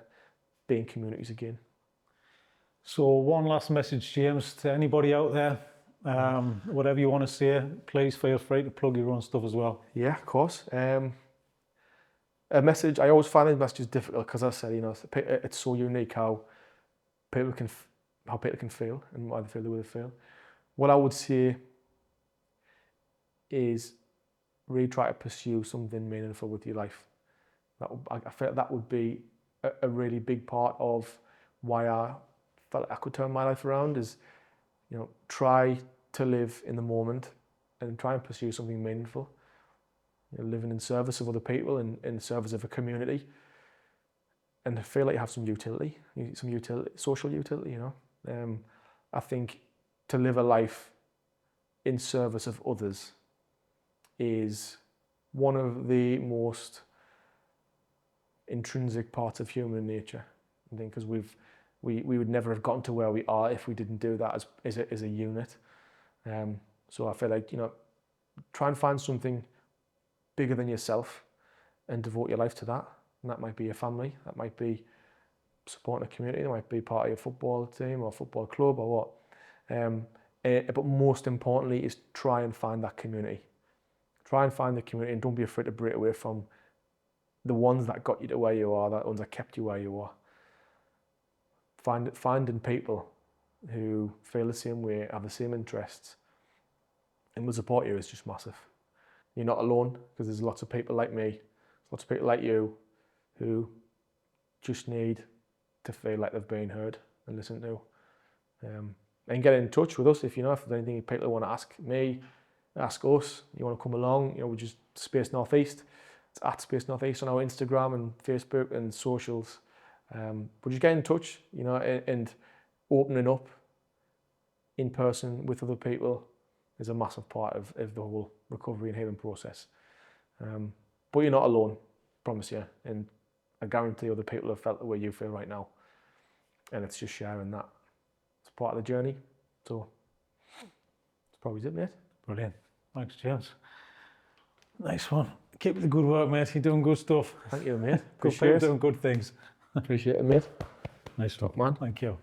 Be in communities again. So one last message, James, to anybody out there. Whatever you want to say, please feel free to plug your own stuff as well. Yeah, of course. A message, I always find these messages difficult because I said, it's so unique how people can feel and why they feel the way they feel. What I would say is really try to pursue something meaningful with your life. I feel that would be a really big part of why I felt like I could turn my life around is, try to live in the moment and try and pursue something meaningful. Living in service of other people and in service of a community, and feel like you have some utility, social utility. I think to live a life in service of others is one of the most intrinsic parts of human nature. I think because we would never have gotten to where we are if we didn't do that as a unit. So I feel like try and find something bigger than yourself and devote your life to that. And that might be your family, that might be supporting a community, that might be part of your football team or football club or what. But most importantly is try and find that community. Try and find the community and don't be afraid to break away from the ones that got you to where you are, the ones that kept you where you are. Finding people who feel the same way, have the same interests, and will support you is just massive. You're not alone because there's lots of people like me, lots of people like you who just need to feel like they've been heard and listened to. And get in touch with us if there's anything people want to ask me, ask us, you want to come along, we're just Space Northeast. It's at Space Northeast on our Instagram and Facebook and socials. But just get in touch, and opening up in person with other people is a massive part of the whole recovery and healing process. But you're not alone, promise you. And I guarantee other people have felt the way you feel right now. And it's just sharing that. It's part of the journey. So that's probably it, mate. Brilliant. Thanks, James. Nice one. Keep up the good work, mate. You're doing good stuff. Thank you, mate. Good people doing good things. Appreciate it, mate. Nice talk, man. Thank you.